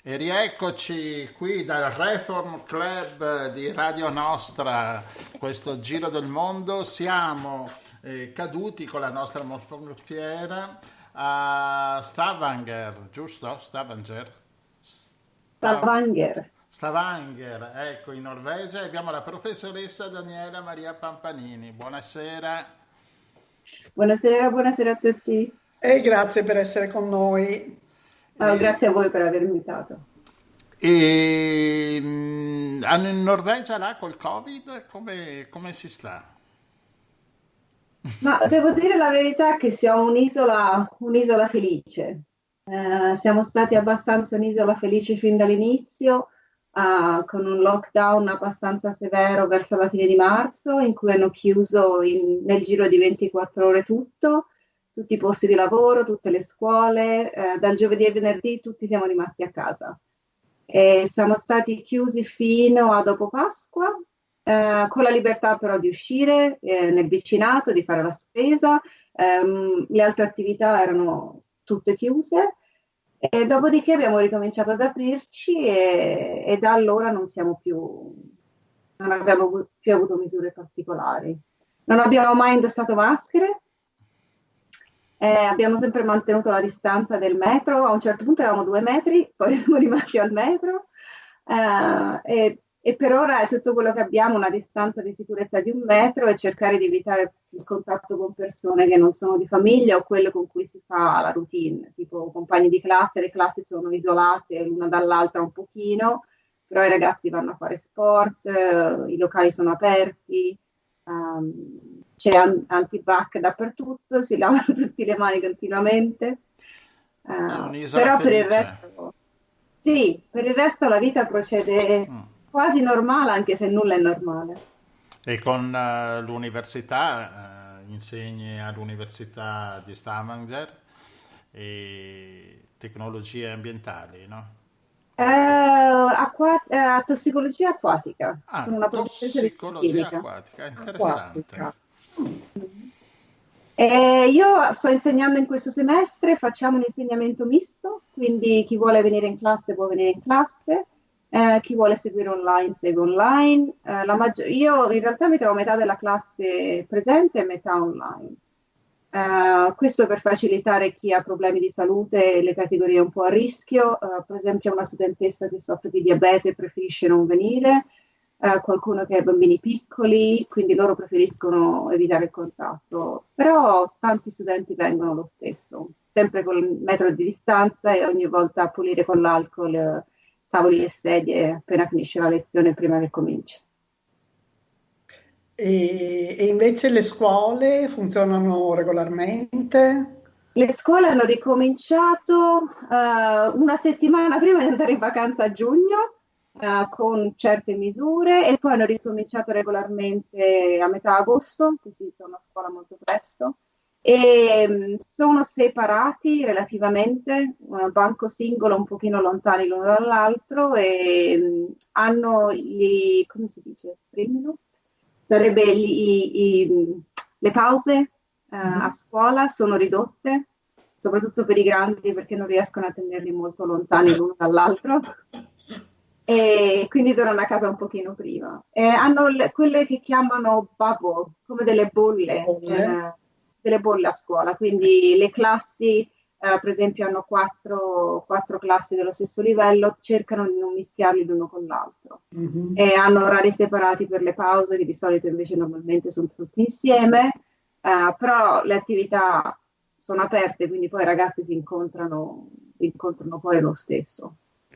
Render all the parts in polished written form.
E rieccoci qui dal Reform Club di Radio Nostra, questo giro del mondo. Siamo caduti con la nostra mongolfiera a Stavanger, giusto? Stavanger? Stavanger. Stavanger, ecco, in Norvegia. E abbiamo la professoressa Daniela Maria Pampanini. Buonasera. Buonasera, buonasera a tutti. E grazie per essere con noi. E, Grazie a voi per avermi invitato. hanno in Norvegia là col Covid? Come si sta? Ma devo dire la verità che siamo un'isola felice. Siamo stati abbastanza un'isola felice fin dall'inizio, con un lockdown abbastanza severo verso la fine di marzo, in cui hanno chiuso nel giro di 24 ore tutto, tutti i posti di lavoro, tutte le scuole, dal giovedì al venerdì tutti siamo rimasti a casa. E siamo stati chiusi fino a dopo Pasqua, con la libertà però di uscire nel vicinato, di fare la spesa. Le altre attività erano tutte chiuse e dopodiché abbiamo ricominciato ad aprirci e da allora non abbiamo più avuto misure particolari. Non abbiamo mai indossato maschere. Abbiamo sempre mantenuto la distanza del metro, a un certo punto eravamo 2 metri, poi siamo rimasti al metro, e per ora è tutto quello che abbiamo, una distanza di sicurezza di 1 metro, e cercare di evitare il contatto con persone che non sono di famiglia o quelle con cui si fa la routine, tipo compagni di classe. Le classi sono isolate l'una dall'altra un pochino, però i ragazzi vanno a fare sport, i locali sono aperti. C'è antibac dappertutto, si lavano tutte le mani continuamente. È un'isola Però per il felice. resto, sì, per il resto la vita procede quasi normale, anche se nulla è normale. E con l'università, insegni all'Università di Stavanger e tecnologie ambientali, no? Tossicologia acquatica, sono Ah, una professoressa di tossicologia chimica. acquatica, interessante. Acquatica. Io sto insegnando in questo semestre, facciamo un insegnamento misto, quindi chi vuole venire in classe può venire in classe, chi vuole seguire online segue online. Io in realtà mi trovo a metà della classe presente e metà online. Questo per facilitare chi ha problemi di salute e le categorie un po' a rischio. Per esempio una studentessa che soffre di diabete preferisce non venire, qualcuno che ha bambini piccoli, quindi loro preferiscono evitare il contatto. Però tanti studenti vengono lo stesso, sempre con il metro di distanza, e ogni volta a pulire con l'alcol tavoli e sedie appena finisce la lezione, prima che cominci. E invece le scuole funzionano regolarmente? Le scuole hanno ricominciato una settimana prima di andare in vacanza a giugno, con certe misure, e poi hanno ricominciato regolarmente a metà agosto, così torno a scuola molto presto. E sono separati relativamente, banco singolo, un pochino lontani l'uno dall'altro, e hanno come si dice? 3 minuti? Sarebbe le pause a Mhm. scuola sono ridotte, soprattutto per i grandi, perché non riescono a tenerli molto lontani l'uno dall'altro, e quindi tornano a casa un pochino prima. Hanno quelle che chiamano bubble, come Bolle? delle bolle a scuola, quindi le classi, per esempio, hanno quattro classi dello stesso livello, cercano di non mischiarli l'uno con l'altro. Mhm. E hanno orari separati per le pause, che di solito invece normalmente sono tutti insieme, però le attività sono aperte, quindi poi i ragazzi si incontrano poi lo stesso.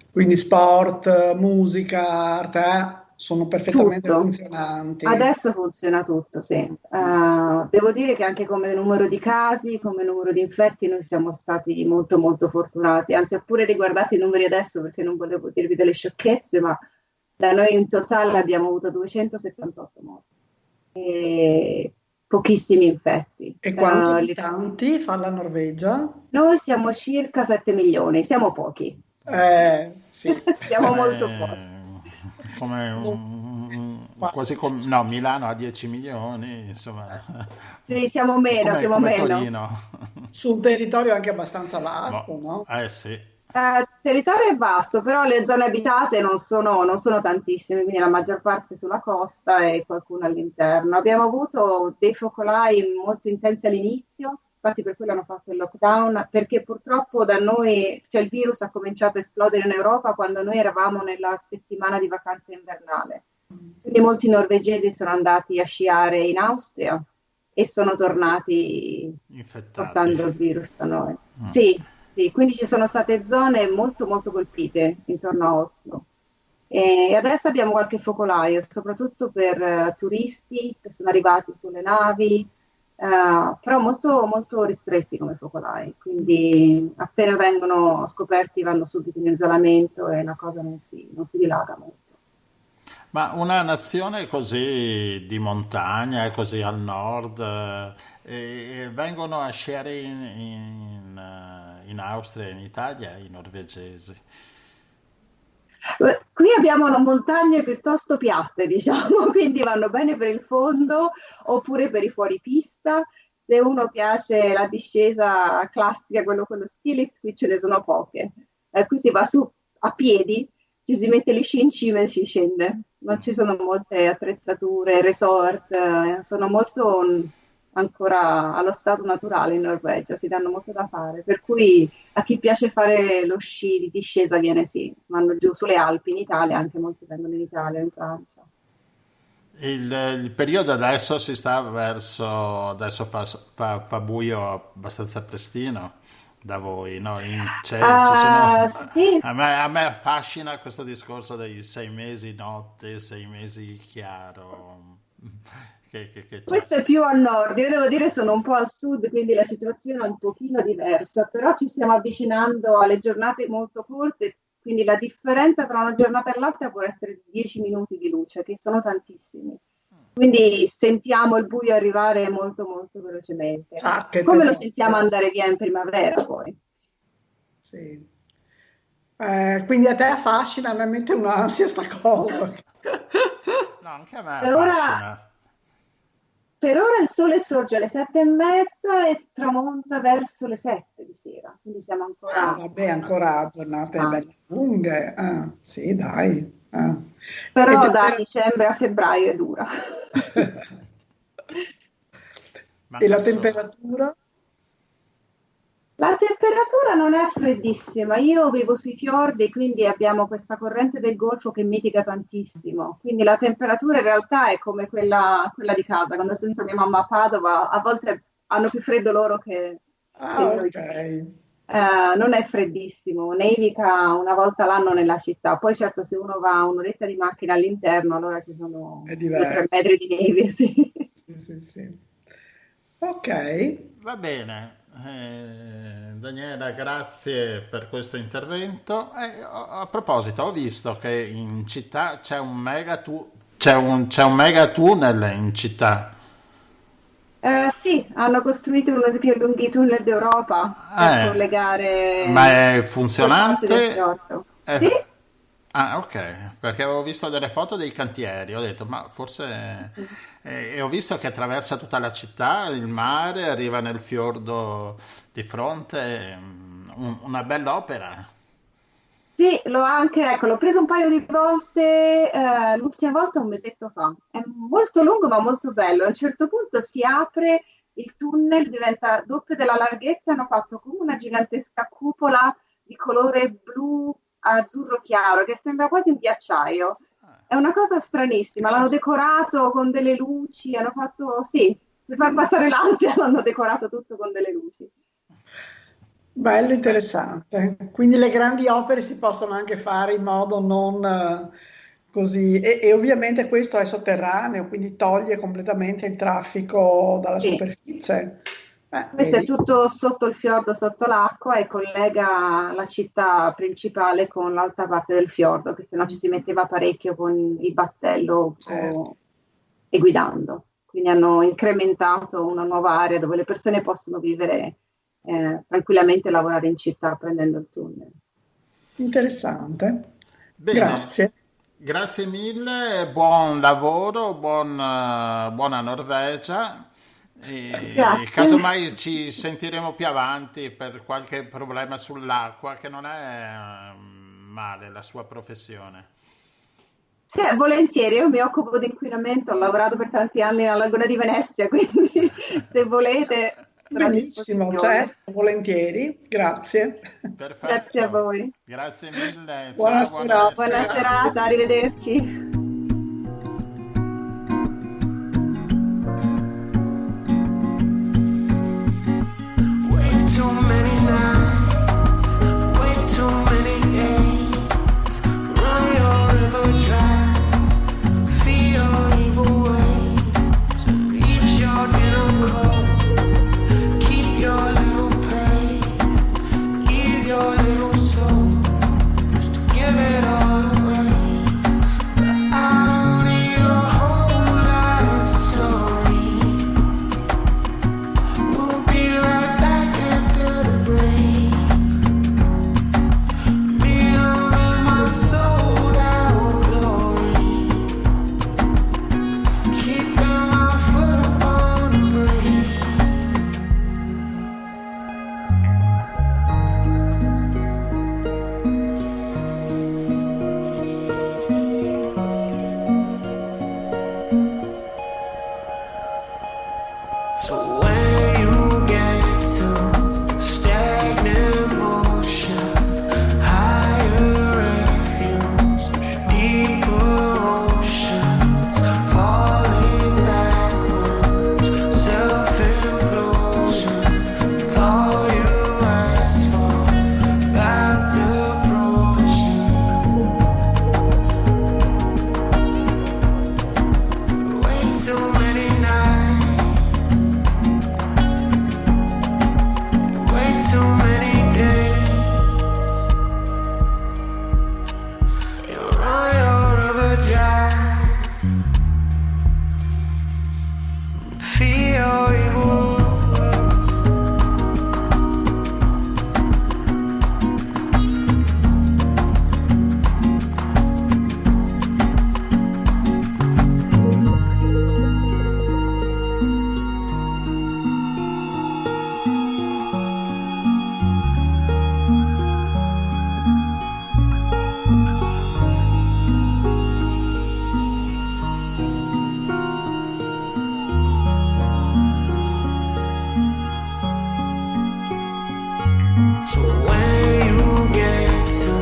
Quindi sport, musica, arte, sono perfettamente Tutto. funzionanti. Adesso funziona tutto, sì. Devo dire che anche come numero di casi, come numero di infetti, noi siamo stati molto molto fortunati. Anzi, ho pure riguardato i numeri adesso perché non volevo dirvi delle sciocchezze, ma da noi in totale abbiamo avuto 278 morti e pochissimi infetti. E quanti abitanti fa la Norvegia? Noi siamo circa 7 milioni, siamo pochi. Sì. Siamo molto pochi. Come Non- quasi come, no, Milano ha 10 milioni, insomma, Sì, siamo come, meno. come Torino. Su un territorio anche abbastanza Boh, vasto, no? sì. Territorio è vasto, però le zone abitate non sono tantissime, quindi la maggior parte sulla costa e qualcuno all'interno. Abbiamo avuto dei focolai molto intensi all'inizio, infatti per quello hanno fatto il lockdown, perché purtroppo da noi, cioè il virus ha cominciato a esplodere in Europa quando noi eravamo nella settimana di vacanza invernale. Quindi molti norvegesi sono andati a sciare in Austria e sono tornati Infettati. portando il virus da noi. Sì, sì, quindi ci sono state zone molto molto colpite intorno a Oslo. E adesso abbiamo qualche focolaio, soprattutto per turisti che sono arrivati sulle navi, però molto, molto ristretti come focolai, quindi appena vengono scoperti vanno subito in isolamento e la cosa non si dilaga molto. Ma una nazione così di montagna, così al nord, e vengono a sciare in Austria e in Italia i norvegesi. Qui abbiamo montagne piuttosto piatte, diciamo, quindi vanno bene per il fondo oppure per i fuoripista. Se uno piace la discesa classica, quello ski lift, qui ce ne sono poche. Qui si va su a piedi, ci si mette le sci in cima e si scende. Non ci sono molte attrezzature, resort, sono molto ancora allo stato naturale in Norvegia, si danno molto da fare. Per cui a chi piace fare lo sci di discesa viene sì, vanno giù sulle Alpi in Italia, anche molti vengono in Italia, in Francia. Il periodo adesso si sta verso, adesso fa buio abbastanza prestino da voi, no? Ci sono, Sì, a me affascina questo discorso dei 6 mesi notte, 6 mesi chiaro, che c'è. questo è più a nord, io devo dire sono un po' al sud, quindi la situazione è un pochino diversa, però ci stiamo avvicinando alle giornate molto corte, quindi la differenza tra una giornata e l'altra può essere 10 minuti di luce, che sono tantissimi. Quindi sentiamo il buio arrivare molto molto velocemente, Ah, che come lo terribile. sentiamo andare via in primavera poi. Sì. Quindi a te affascina, a me mette un'ansia sta cosa. No, anche a me Per ora, affascina. per ora il sole sorge alle 7:30 e tramonta verso le 7 di sera, quindi siamo Ah, ancora vabbè, ancora giornate avanti. belle lunghe. Ah, sì, dai. Ah. E Però da tempera- dicembre a febbraio è dura. Ma e la adesso temperatura? La temperatura non è freddissima, io vivo sui fiordi, quindi abbiamo questa corrente del Golfo che mitiga tantissimo, quindi la temperatura in realtà è come quella di casa. Quando sento mia mamma a Padova, a volte hanno più freddo loro che Ah, noi ok. qui. Non è freddissimo, nevica una volta l'anno nella città, poi certo se uno va un'oretta di macchina all'interno, allora ci sono È 2 o 3 metri diverso. di neve, sì. Sì, sì, sì. Ok. va bene. Daniela, grazie per questo intervento. A proposito, ho visto che in città c'è un mega tunnel in città. Sì, hanno costruito uno dei più lunghi tunnel d'Europa per Eh, ma collegare è due parti del funzionante? fiordo. Sì, Eh, ah, ok, perché avevo visto delle foto dei cantieri, ho detto, ma forse. E ho visto che attraversa tutta la città, il mare, arriva nel fiordo di fronte, una bella opera. sì, ecco, l'ho preso un paio di volte, l'ultima volta un mesetto fa. È molto lungo ma molto bello. A un certo punto si apre il tunnel, diventa doppio della larghezza, hanno fatto come una gigantesca cupola di colore blu azzurro chiaro che sembra quasi un ghiacciaio. È una cosa stranissima, l'hanno decorato con delle luci, hanno fatto, sì, per far passare l'ansia l'hanno decorato tutto con delle luci. Bello, Beh, interessante. Quindi le grandi opere si possono anche fare in modo non così. E ovviamente questo è sotterraneo, quindi toglie completamente il traffico dalla Sì. superficie. Questo è Vedi? tutto sotto il fiordo, sotto l'acqua e collega la città principale con l'altra parte del fiordo, che sennò ci si metteva parecchio con il battello Certo. e guidando. Quindi hanno incrementato una nuova area dove le persone possono vivere tranquillamente e lavorare in città prendendo il tunnel. Interessante. bene, Grazie. grazie mille, buon lavoro, buona Norvegia E casomai ci sentiremo più avanti per qualche problema sull'acqua, che non è male la sua professione. Sì, volentieri, io mi occupo di inquinamento, ho lavorato per tanti anni alla Laguna di Venezia, quindi se volete sono a Benissimo, disposizione. certo, volentieri, grazie. Grazie a Perfetto, voi. grazie mille, Buona ciao, buona serata. Buona serata. serata, arrivederci. Way too many nights, way too many days. Run your river dry, feel your evil ways. Eat your dinner cold, keep your little pain, ease your little soul, give it all away. I don't need a whole life story. We'll be right back after the break. Me, I'm in my sold out glory, keeping my foot upon the brake. So when you get to stagnant motion, higher refuge, deeper oceans, falling backwards, self-implosion, all you ask for, fast approaching. Way too many nights, way too many days. You're on your river dry, feel evil. So when you get to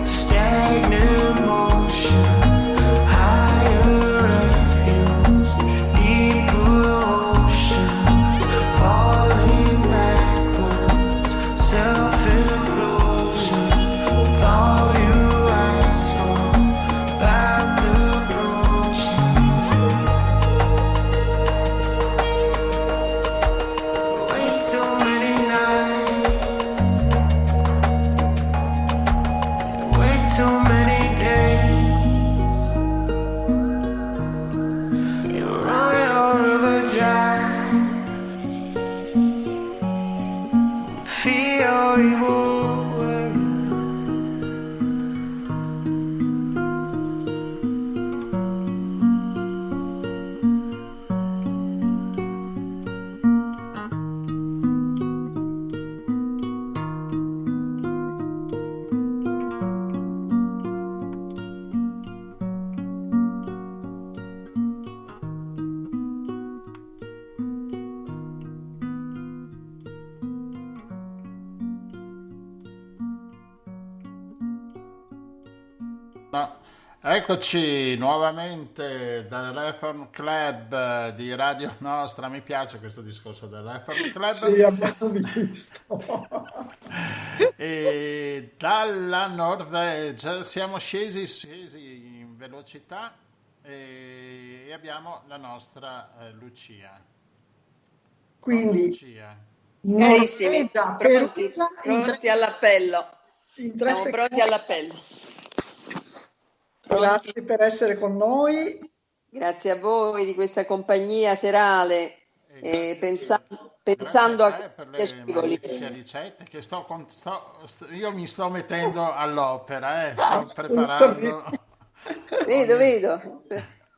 stagnant motion, higher refuge, deeper oceans, falling backwards, self-implosion, all you ask for, fast approaching. Way too many nights, way too many days. You're on your river dry, feel your evil way. No. Eccoci nuovamente dal Reform Club di Radio Nostra. Mi piace questo discorso del Reform Sì, Club. abbiamo visto. E dalla Norvegia siamo scesi in velocità e abbiamo la nostra Lucia. Pronto, Quindi, Lucia? Carissimi, Norvegia, pronti, Perugia, in pronti all'appello. in 3 Siamo pronti secondi. all'appello. Pronti? Grazie per essere con noi. Grazie a voi di questa compagnia serale, pensando a Grazie a te per questi le piacevoli. magnifiche ricette che io mi sto mettendo all'opera, sto preparando. Vedo.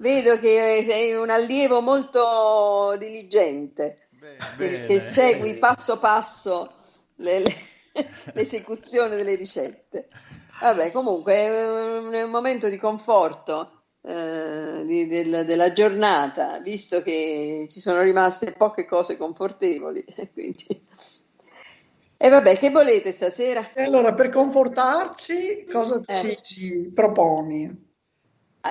Vedo che sei un allievo molto diligente, che Bene. segui passo passo l'esecuzione delle ricette. Vabbè, comunque è un momento di conforto della giornata, visto che ci sono rimaste poche cose confortevoli. Quindi. E vabbè, che volete stasera? E allora, per confortarci, cosa Eh. ci proponi?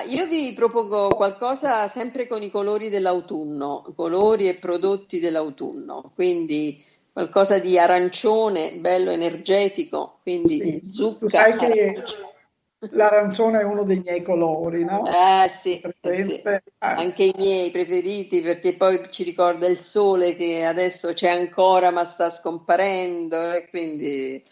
Io vi propongo qualcosa sempre con i colori dell'autunno, colori e prodotti dell'autunno, quindi qualcosa di arancione, bello energetico, quindi Sì, tu zucca, sai che arancia. l'arancione è uno dei miei colori, no? Sì, sì, Presente? anche i miei preferiti perché poi ci ricorda il sole che adesso c'è ancora ma sta scomparendo e quindi...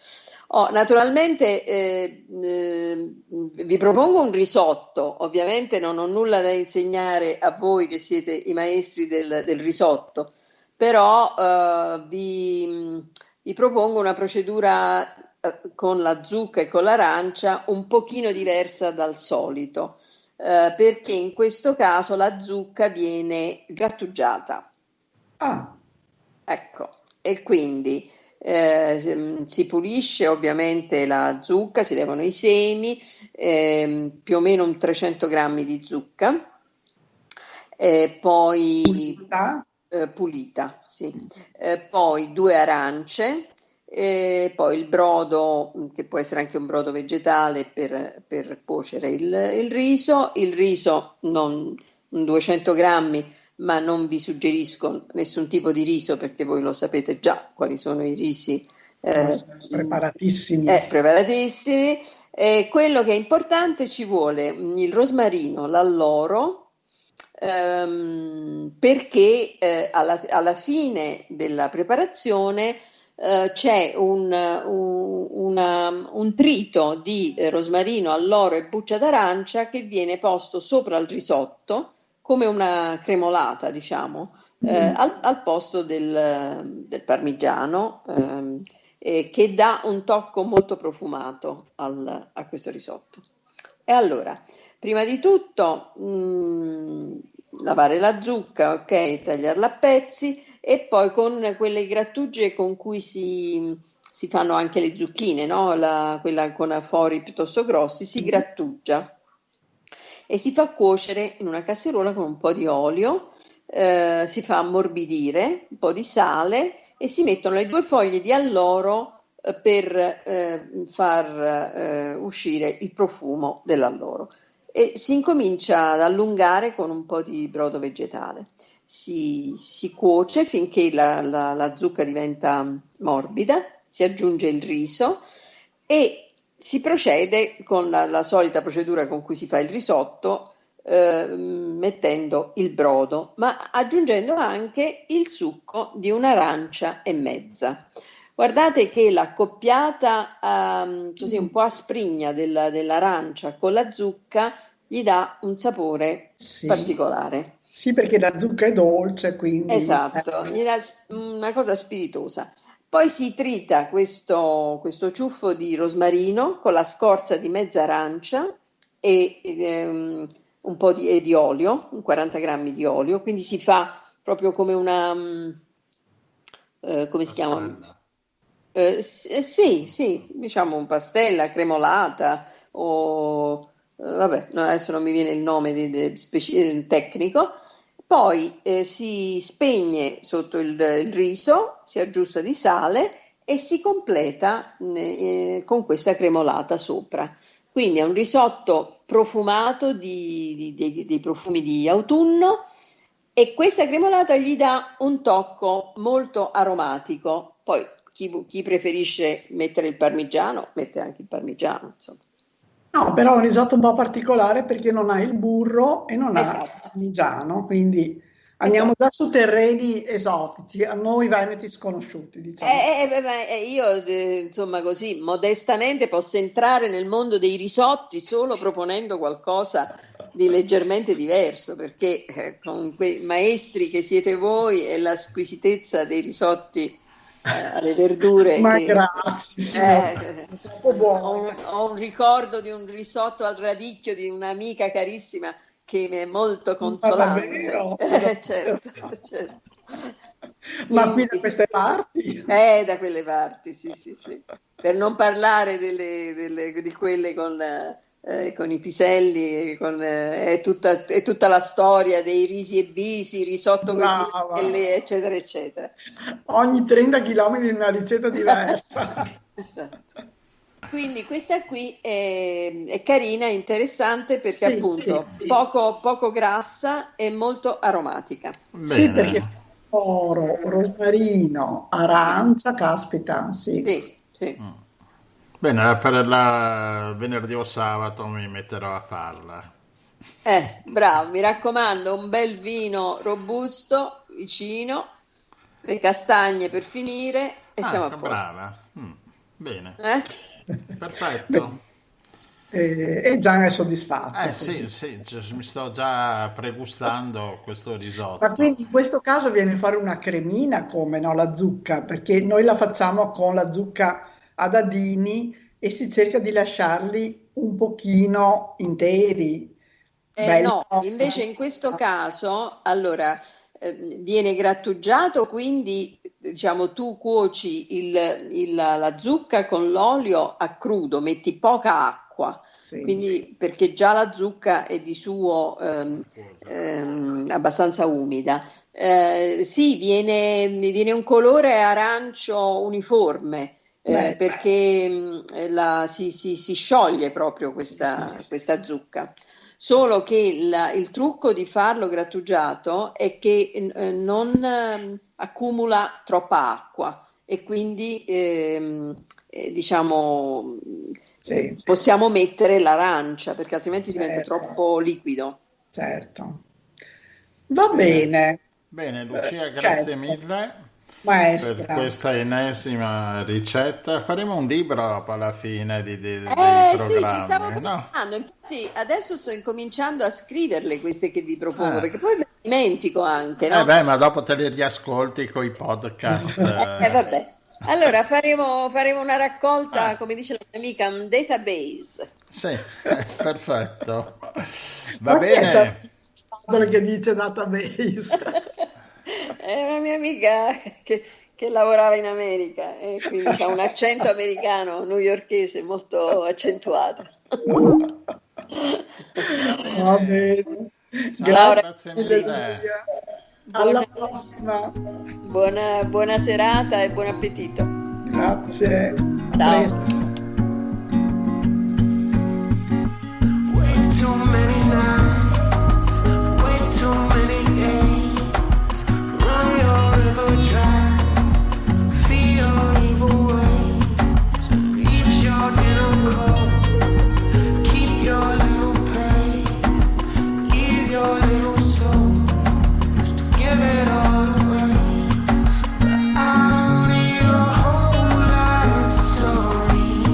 naturalmente vi propongo un risotto, ovviamente non ho nulla da insegnare a voi che siete i maestri del risotto, però vi propongo una procedura con la zucca e con l'arancia un pochino diversa dal solito, perché in questo caso la zucca viene grattugiata. Ah, Ecco, e quindi si pulisce ovviamente la zucca, si levano i semi, più o meno un 300 grammi di zucca, poi pulita? pulita, sì. Poi 2 arance, poi il brodo, che può essere anche un brodo vegetale per cuocere il riso non 200 grammi, ma non vi suggerisco nessun tipo di riso perché voi lo sapete già quali sono i risi Preparatissimi. preparatissimi. Quello che è importante ci vuole il rosmarino, l'alloro, perché alla fine della preparazione c'è un trito di rosmarino, alloro e buccia d'arancia che viene posto sopra il risotto come una cremolata, diciamo, al posto del parmigiano, che dà un tocco molto profumato a questo risotto. E allora, prima di tutto, lavare la zucca, ok, tagliarla a pezzi e poi con quelle grattugie con cui si fanno anche le zucchine, no? Quella con fori piuttosto grossi, si grattugia e si fa cuocere in una casseruola con un po' di olio, si fa ammorbidire, un po' di sale e si mettono le 2 foglie di alloro per far uscire il profumo dell'alloro. E si incomincia ad allungare con un po' di brodo vegetale. Si cuoce finché la zucca diventa morbida, si aggiunge il riso e si procede con la solita procedura con cui si fa il risotto, mettendo il brodo, ma aggiungendo anche il succo di un'arancia e mezza. Guardate che l'accoppiata così un po' asprigna dell'arancia con la zucca gli dà un sapore Sì. particolare. Sì, perché la zucca è dolce, quindi... Esatto, gli dà una cosa spiritosa. Poi si trita questo ciuffo di rosmarino con la scorza di mezza arancia e un po' di olio, 40 grammi di olio, quindi si fa proprio come una... come si chiama? Sì, diciamo un pastella cremolata o... vabbè, no, adesso non mi viene il nome tecnico. Poi si spegne sotto il riso, si aggiusta di sale e si completa con questa cremolata sopra. Quindi è un risotto profumato dei profumi di autunno e questa cremolata gli dà un tocco molto aromatico. Poi chi preferisce mettere il parmigiano, mette anche il parmigiano, insomma. No, però è un risotto un po' particolare perché non ha il burro e non ha il Esatto. parmigiano, quindi andiamo Esatto. già su terreni esotici, a noi veneti sconosciuti, diciamo. Io, insomma, così modestamente posso entrare nel mondo dei risotti solo proponendo qualcosa di leggermente diverso, perché con quei maestri che siete voi e la squisitezza dei risotti alle verdure, Ma che, grazie, signora, troppo buono. ho un ricordo di un risotto al radicchio di un'amica carissima che mi è molto Ma consolante. davvero? Certo, certo. Ma qui da Quindi, queste parti? da quelle parti, sì, sì, sì. Per non parlare di quelle con i piselli, è tutta la storia dei risi e bisi, risotto con i Brava. piselli, eccetera, eccetera. Ogni 30 km una ricetta diversa. Esatto. Quindi questa qui è carina, interessante perché Sì, appunto sì, sì. poco grassa e molto aromatica. Sì, perché Bene. oro, rosmarino, arancia, caspita, sì. Sì, sì. Bene, per la venerdì o sabato mi metterò a farla. Bravo, mi raccomando, un bel vino robusto vicino, le castagne per finire e Ah, siamo a che posto. brava. Bene, Eh? Beh, perfetto. e Gian è soddisfatto Sì, così. sì, mi sto già pregustando questo Ma risotto. quindi in questo caso viene a fare una cremina come no, la zucca, perché noi la facciamo con la zucca a dadini e si cerca di lasciarli un pochino interi, belli. No, invece in questo caso, allora, viene grattugiato, quindi diciamo tu cuoci la zucca con l'olio a crudo, metti poca acqua, Sì, quindi perché già la zucca è di suo abbastanza umida. Sì, viene un colore arancio uniforme. beh, Perché si scioglie proprio sì, sì, sì, questa sì. zucca. Solo che il trucco di farlo grattugiato è che non accumula troppa acqua e quindi diciamo Sì, possiamo mettere l'arancia perché altrimenti diventa certo, troppo liquido. certo. Va Bene, bene, bene, Lucia, grazie certo, mille per maestra. questa ennesima ricetta. Faremo un libro alla fine dei Sì, ci stavo programmi, no? pensando, infatti adesso sto incominciando a scriverle queste che vi propongo, Eh. perché poi me le dimentico anche, no? Beh, ma dopo te li riascolti con i podcast. Vabbè. Allora faremo una raccolta, Ah, come dice la mia amica, un database. sì, perfetto. Va Ma chi è bene? stato che dice database? È una mia amica che lavorava in America e quindi ha un accento americano newyorkese molto accentuato. Va Va bene. bene. Ciao, Laura, grazie Grazie sì. mille. Giulia. Buona, Alla prossima. buona serata e buon appetito. Grazie. A Ciao. presto. Way too many nights, way too many days. Run your river dry, feel your evil ways. Eat your dinner cold, keep your little pain, ease your little soul, give it all away. I don't need a whole life story.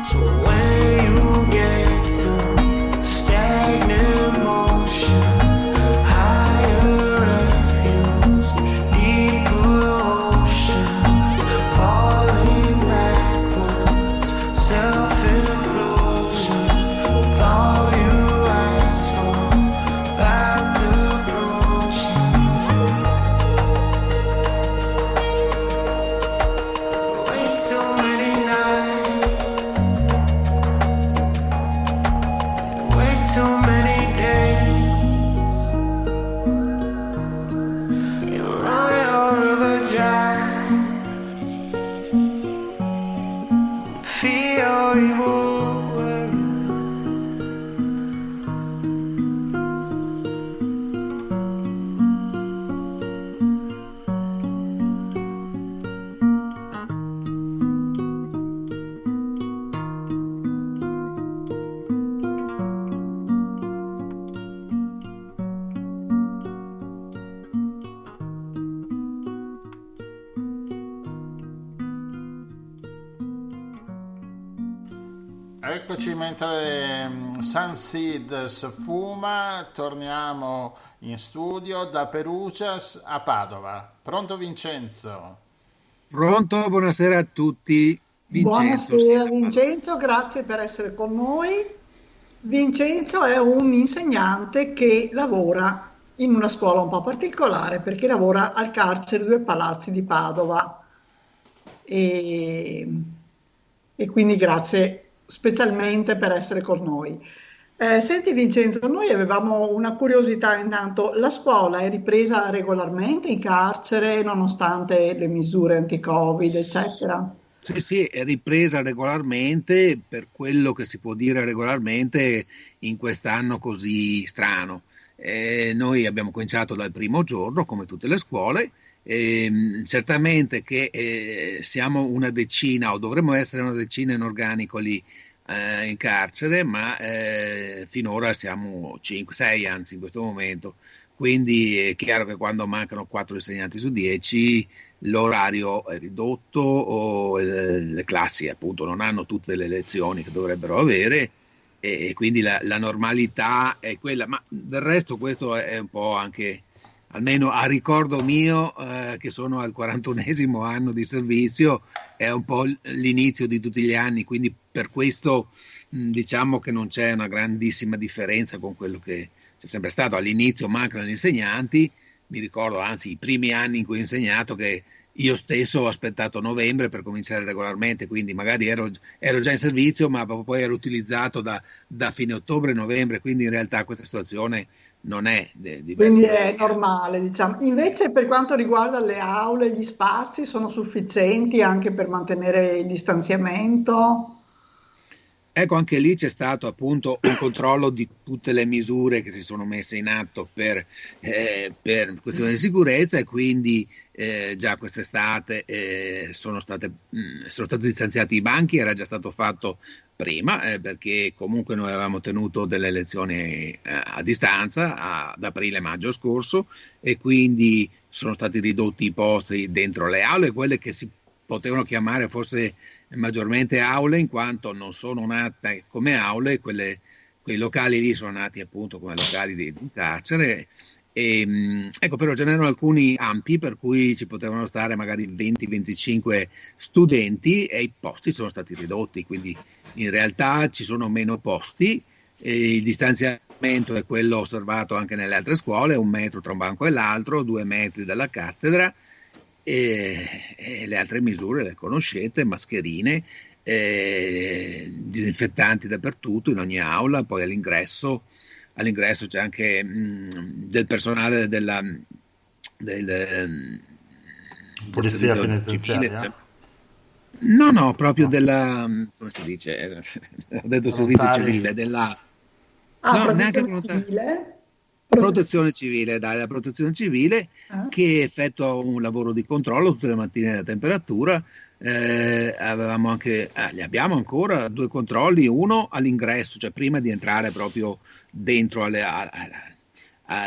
So when you get to stagnant motion, higher refuge, deeper ocean, falling backwards, self-implosion. All you ask for, fast approaching. Wait so many nights, wait so many days. You run your river dry, feel evil way. Eccoci mentre Sunseed sfuma, torniamo in studio da Perugia a Padova. Pronto Vincenzo? Pronto, buonasera a tutti. Vincenzo, Buonasera Vincenzo, grazie per essere con noi. Vincenzo è un insegnante che lavora in una scuola un po' particolare perché lavora al carcere Due Palazzi di Padova e quindi grazie specialmente per essere con noi. Senti Vincenzo, noi avevamo una curiosità intanto, la scuola è ripresa regolarmente in carcere nonostante le misure anti-Covid, eccetera? sì, è ripresa regolarmente, per quello che si può dire regolarmente in quest'anno così strano. Noi abbiamo cominciato dal primo giorno, come tutte le scuole. Certamente che siamo una decina o dovremmo essere una decina in organico lì in carcere, ma finora siamo 5-6 anzi in questo momento, quindi è chiaro che quando mancano 4 insegnanti su 10 l'orario è ridotto o le classi appunto non hanno tutte le lezioni che dovrebbero avere e quindi la normalità è quella, ma del resto questo è un po' anche, almeno a ricordo mio, che sono al 41esimo anno di servizio, è un po' l'inizio di tutti gli anni, quindi per questo diciamo che non c'è una grandissima differenza con quello che c'è sempre stato. All'inizio mancano gli insegnanti, mi ricordo anzi i primi anni in cui ho insegnato che io stesso ho aspettato novembre per cominciare regolarmente, quindi magari ero già in servizio, ma poi ero utilizzato da fine ottobre-novembre, quindi in realtà questa situazione non è diversa. Quindi è normale, diciamo. Invece per quanto riguarda le aule, gli spazi sono sufficienti anche per mantenere il distanziamento? Ecco, anche lì c'è stato appunto un controllo di tutte le misure che si sono messe in atto per questioni di sicurezza e quindi già quest'estate sono stati distanziati i banchi, era già stato fatto prima perché comunque noi avevamo tenuto delle lezioni a distanza ad aprile-maggio scorso e quindi sono stati ridotti i posti dentro le aule, quelle che si potevano chiamare forse maggiormente aule in quanto non sono nate come aule, quei locali lì sono nati appunto come locali di carcere ecco, però ce n'erano alcuni ampi per cui ci potevano stare magari 20-25 studenti e i posti sono stati ridotti, quindi in realtà ci sono meno posti e il distanziamento è quello osservato anche nelle altre scuole, 1 metro tra un banco e l'altro, 2 metri dalla cattedra e le altre misure le conoscete, mascherine, disinfettanti dappertutto in ogni aula, poi all'ingresso c'è anche del personale del Polizia servizio penitenziaria? civile, no, proprio della, come si dice, ho detto servizio Volontari. civile, della Ah, neanche protezione civile? protezione civile, la protezione civile che effettua un lavoro di controllo tutte le mattine della temperatura. Avevamo anche, li abbiamo ancora 2 controlli, uno all'ingresso, cioè prima di entrare proprio dentro al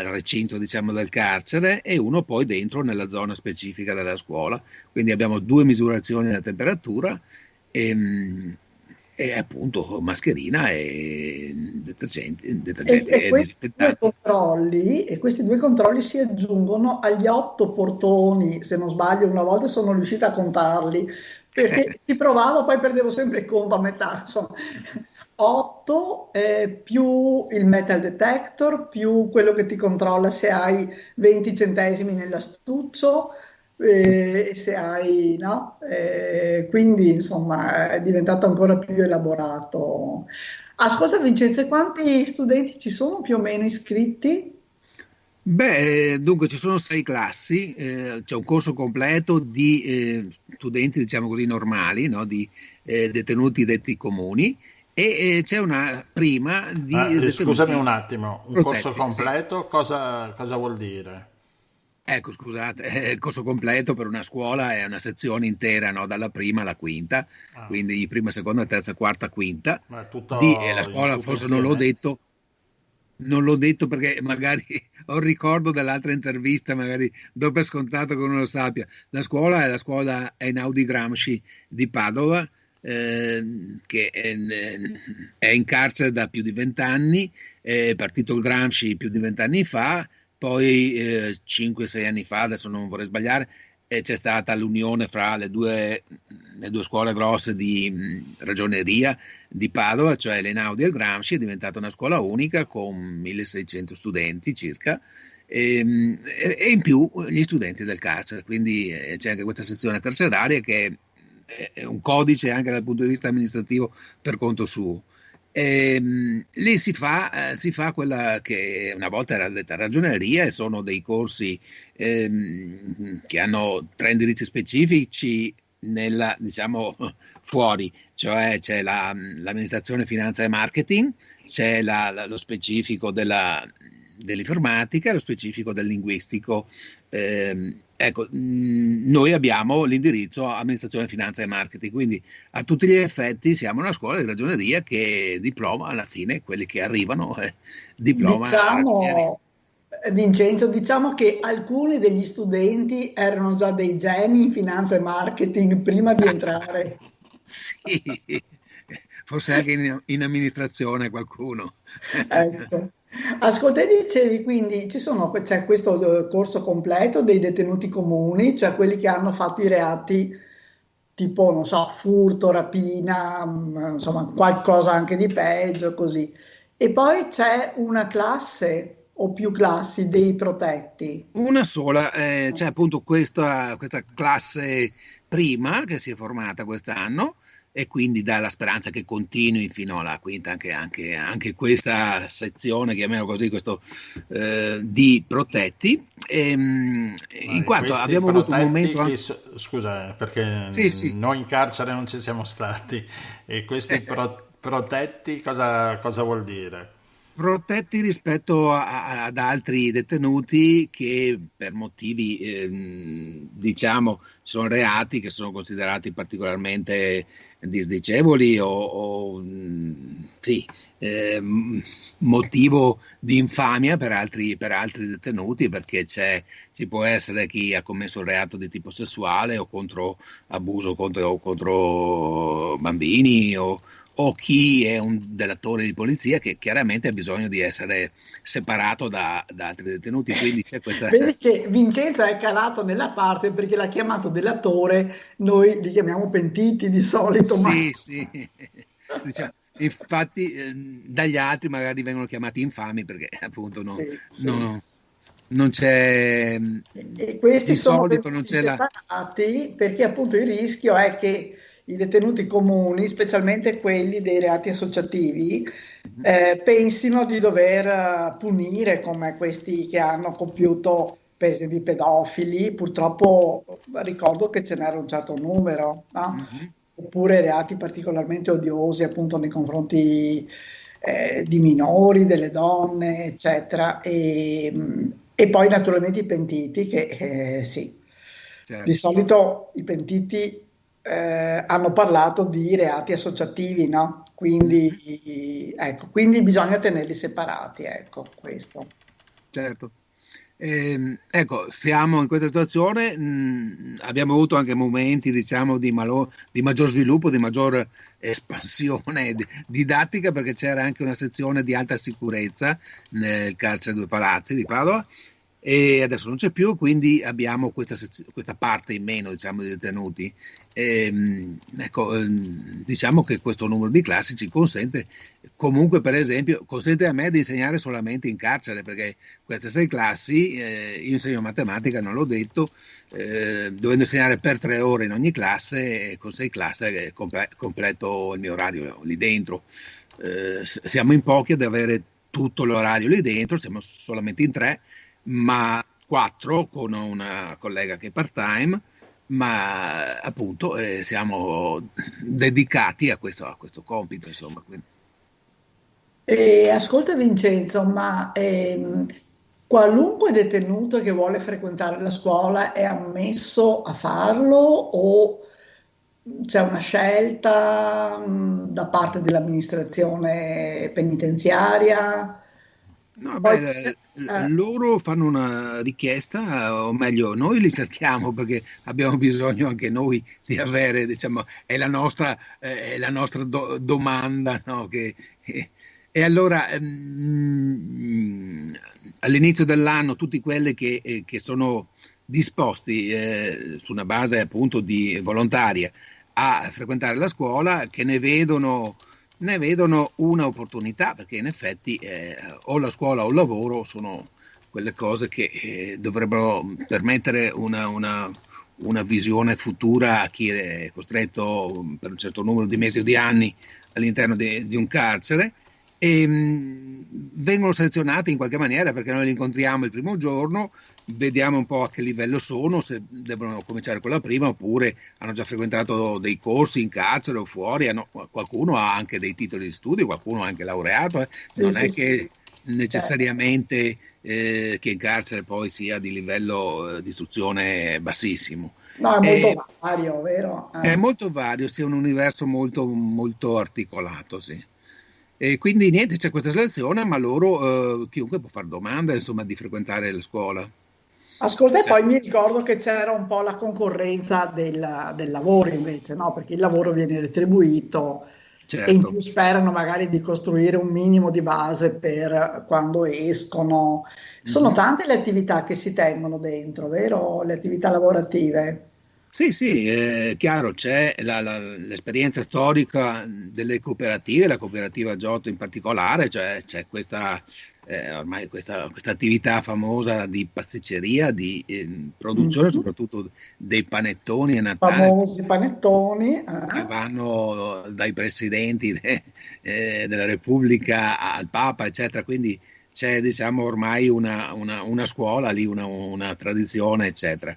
recinto diciamo del carcere e uno poi dentro nella zona specifica della scuola, quindi abbiamo 2 misurazioni della temperatura e appunto mascherina e E, detergente e e disinfettante. questi due controlli si aggiungono agli 8 portoni, se non sbaglio, una volta sono riuscita a contarli, perché ci provavo, poi perdevo sempre il conto a metà, insomma. 8 più il metal detector, più quello che ti controlla se hai 20 centesimi nell'astuccio, se hai, no? Quindi insomma è diventato ancora più elaborato. Ascolta Vincenzo, e quanti studenti ci sono più o meno iscritti? Beh, dunque ci sono 6 classi, c'è un corso completo di studenti, diciamo così, normali, no? Di detenuti detti comuni, e c'è una prima di Scusami detenuti un attimo, un corso protetti. Sì. completo cosa vuol dire? Ecco, scusate, il corso completo per una scuola è una sezione intera, no? Dalla prima alla quinta, Ah, quindi prima, seconda, terza, quarta, quinta. ma è La scuola, tutto forse non l'ho insieme? detto, non l'ho detto perché magari ho il ricordo dell'altra intervista, magari do per scontato che uno lo sappia. La scuola è la scuola Einaudi Gramsci di Padova, che è in carcere da più di 20 anni, è partito il Gramsci più di 20 anni fa, poi 5-6 anni fa, adesso non vorrei sbagliare, c'è stata l'unione fra le due scuole grosse di ragioneria di Padova, cioè l'Einaudi e il Gramsci, è diventata una scuola unica con 1600 studenti circa, e in più gli studenti del carcere, quindi c'è anche questa sezione carceraria che è un codice anche dal punto di vista amministrativo per conto suo. Lì si fa quella che una volta era detta ragioneria, e sono dei corsi che hanno 3 indirizzi specifici diciamo, fuori, cioè c'è l'amministrazione, finanza e marketing, c'è lo specifico dell'informatica e lo specifico del linguistico. Ecco, noi abbiamo l'indirizzo amministrazione, finanza e marketing, quindi a tutti gli effetti siamo una scuola di ragioneria che diploma alla fine quelli che arrivano, diploma ragioneria. Diciamo, Vincenzo, diciamo che alcuni degli studenti erano già dei geni in finanza e marketing prima di entrare. Sì, forse anche in amministrazione qualcuno. Ecco. Ascolta, e dicevi quindi c'è questo corso completo dei detenuti comuni, cioè quelli che hanno fatto i reati tipo, non so, furto, rapina, insomma, qualcosa anche di peggio, così. E poi c'è una classe o più classi dei protetti. Una sola, c'è appunto questa classe prima che si è formata quest'anno, e quindi dà la speranza che continui fino alla quinta anche questa sezione, chiamiamola così, questo di protetti, Ma in quanto questi abbiamo avuto un protetti, momento anche. scusa, perché Sì, sì. noi in carcere non ci siamo stati, e questi protetti cosa vuol dire? Protetti rispetto ad altri detenuti che per motivi, diciamo, sono reati che sono considerati particolarmente disdicevoli sì, motivo di infamia per altri detenuti, perché ci può essere chi ha commesso un reato di tipo sessuale o contro abuso contro bambini, o chi è un delatore di polizia che chiaramente ha bisogno di essere separato da altri detenuti, quindi c'è questa. Vedi che Vincenzo è calato nella parte perché l'ha chiamato delatore, noi li chiamiamo pentiti di solito, ma Sì, sì. Diciamo, infatti dagli altri magari vengono chiamati infami perché appunto sì, sì, sì. non- non c'è, E questi di sono solito non tenuti c'è la. separati perché appunto il rischio è che i detenuti comuni, specialmente quelli dei reati associativi, pensino di dover punire come questi che hanno compiuto, per esempio, i pedofili. Purtroppo ricordo che ce n'era un certo numero, no? Mhm. Oppure reati particolarmente odiosi appunto nei confronti di minori, delle donne, eccetera. E poi naturalmente i pentiti che sì, di Certo. solito i pentiti hanno parlato di reati associativi, no? Mhm. Quindi, ecco, quindi bisogna tenerli separati, ecco, questo. Certo. Ecco, siamo in questa situazione, abbiamo avuto anche momenti, diciamo, di maggior sviluppo, di maggior espansione didattica, perché c'era anche una sezione di alta sicurezza nel carcere Due Palazzi di Padova, e adesso non c'è più, quindi abbiamo questa parte in meno, diciamo, di detenuti. Ecco, diciamo che questo numero di classi ci consente comunque, per esempio, consente a me di insegnare solamente in carcere, perché queste 6 classi, io insegno matematica, non l'ho detto, dovendo insegnare per 3 ore in ogni classe, con 6 classi completo il mio orario lì dentro. Siamo in pochi ad avere tutto l'orario lì dentro, siamo solamente in 3, ma 4 con una collega che è part-time, ma appunto siamo dedicati a questo compito, insomma. Quindi. Ascolta Vincenzo, ma qualunque detenuto che vuole frequentare la scuola è ammesso a farlo o c'è una scelta da parte dell'amministrazione penitenziaria? No, Poi, beh, eh, loro fanno una richiesta, o meglio, noi li cerchiamo perché abbiamo bisogno anche noi di avere, diciamo, è la nostra domanda, no? E allora, all'inizio dell'anno, tutti quelli che sono disposti, su una base appunto di volontaria, a frequentare la scuola, che ne vedono un'opportunità, perché in effetti o la scuola o il lavoro sono quelle cose che dovrebbero permettere una visione futura a chi è costretto per un certo numero di mesi o di anni all'interno di un carcere, e vengono selezionati in qualche maniera, perché noi li incontriamo il primo giorno, vediamo un po' a che livello sono, se devono cominciare con la prima oppure hanno già frequentato dei corsi in carcere o fuori, qualcuno ha anche dei titoli di studio, qualcuno ha anche laureato, sì, non sì, è che sì, certo. necessariamente che in carcere poi sia di livello di istruzione bassissimo. No, è molto E, vario, vero? è molto vario, sia un universo molto, molto articolato, sì. E quindi niente, c'è questa selezione, ma loro, chiunque può fare domanda, insomma, di frequentare la scuola. Ascolta, e Cioè, poi mi ricordo che c'era un po' la concorrenza del lavoro invece, no? Perché il lavoro viene retribuito e in certo. più sperano magari di costruire un minimo di base per quando escono. Sono Mhm. tante le attività che si tengono dentro, vero? Le attività lavorative. Sì, sì, è chiaro, c'è l'esperienza storica delle cooperative, la cooperativa Giotto in particolare, cioè c'è ormai questa attività famosa di pasticceria, di produzione Mhm. soprattutto dei panettoni a Natale, Famosi panettoni. che vanno dai presidenti della Repubblica al Papa, eccetera. Quindi c'è, diciamo, ormai una scuola lì, una tradizione, eccetera.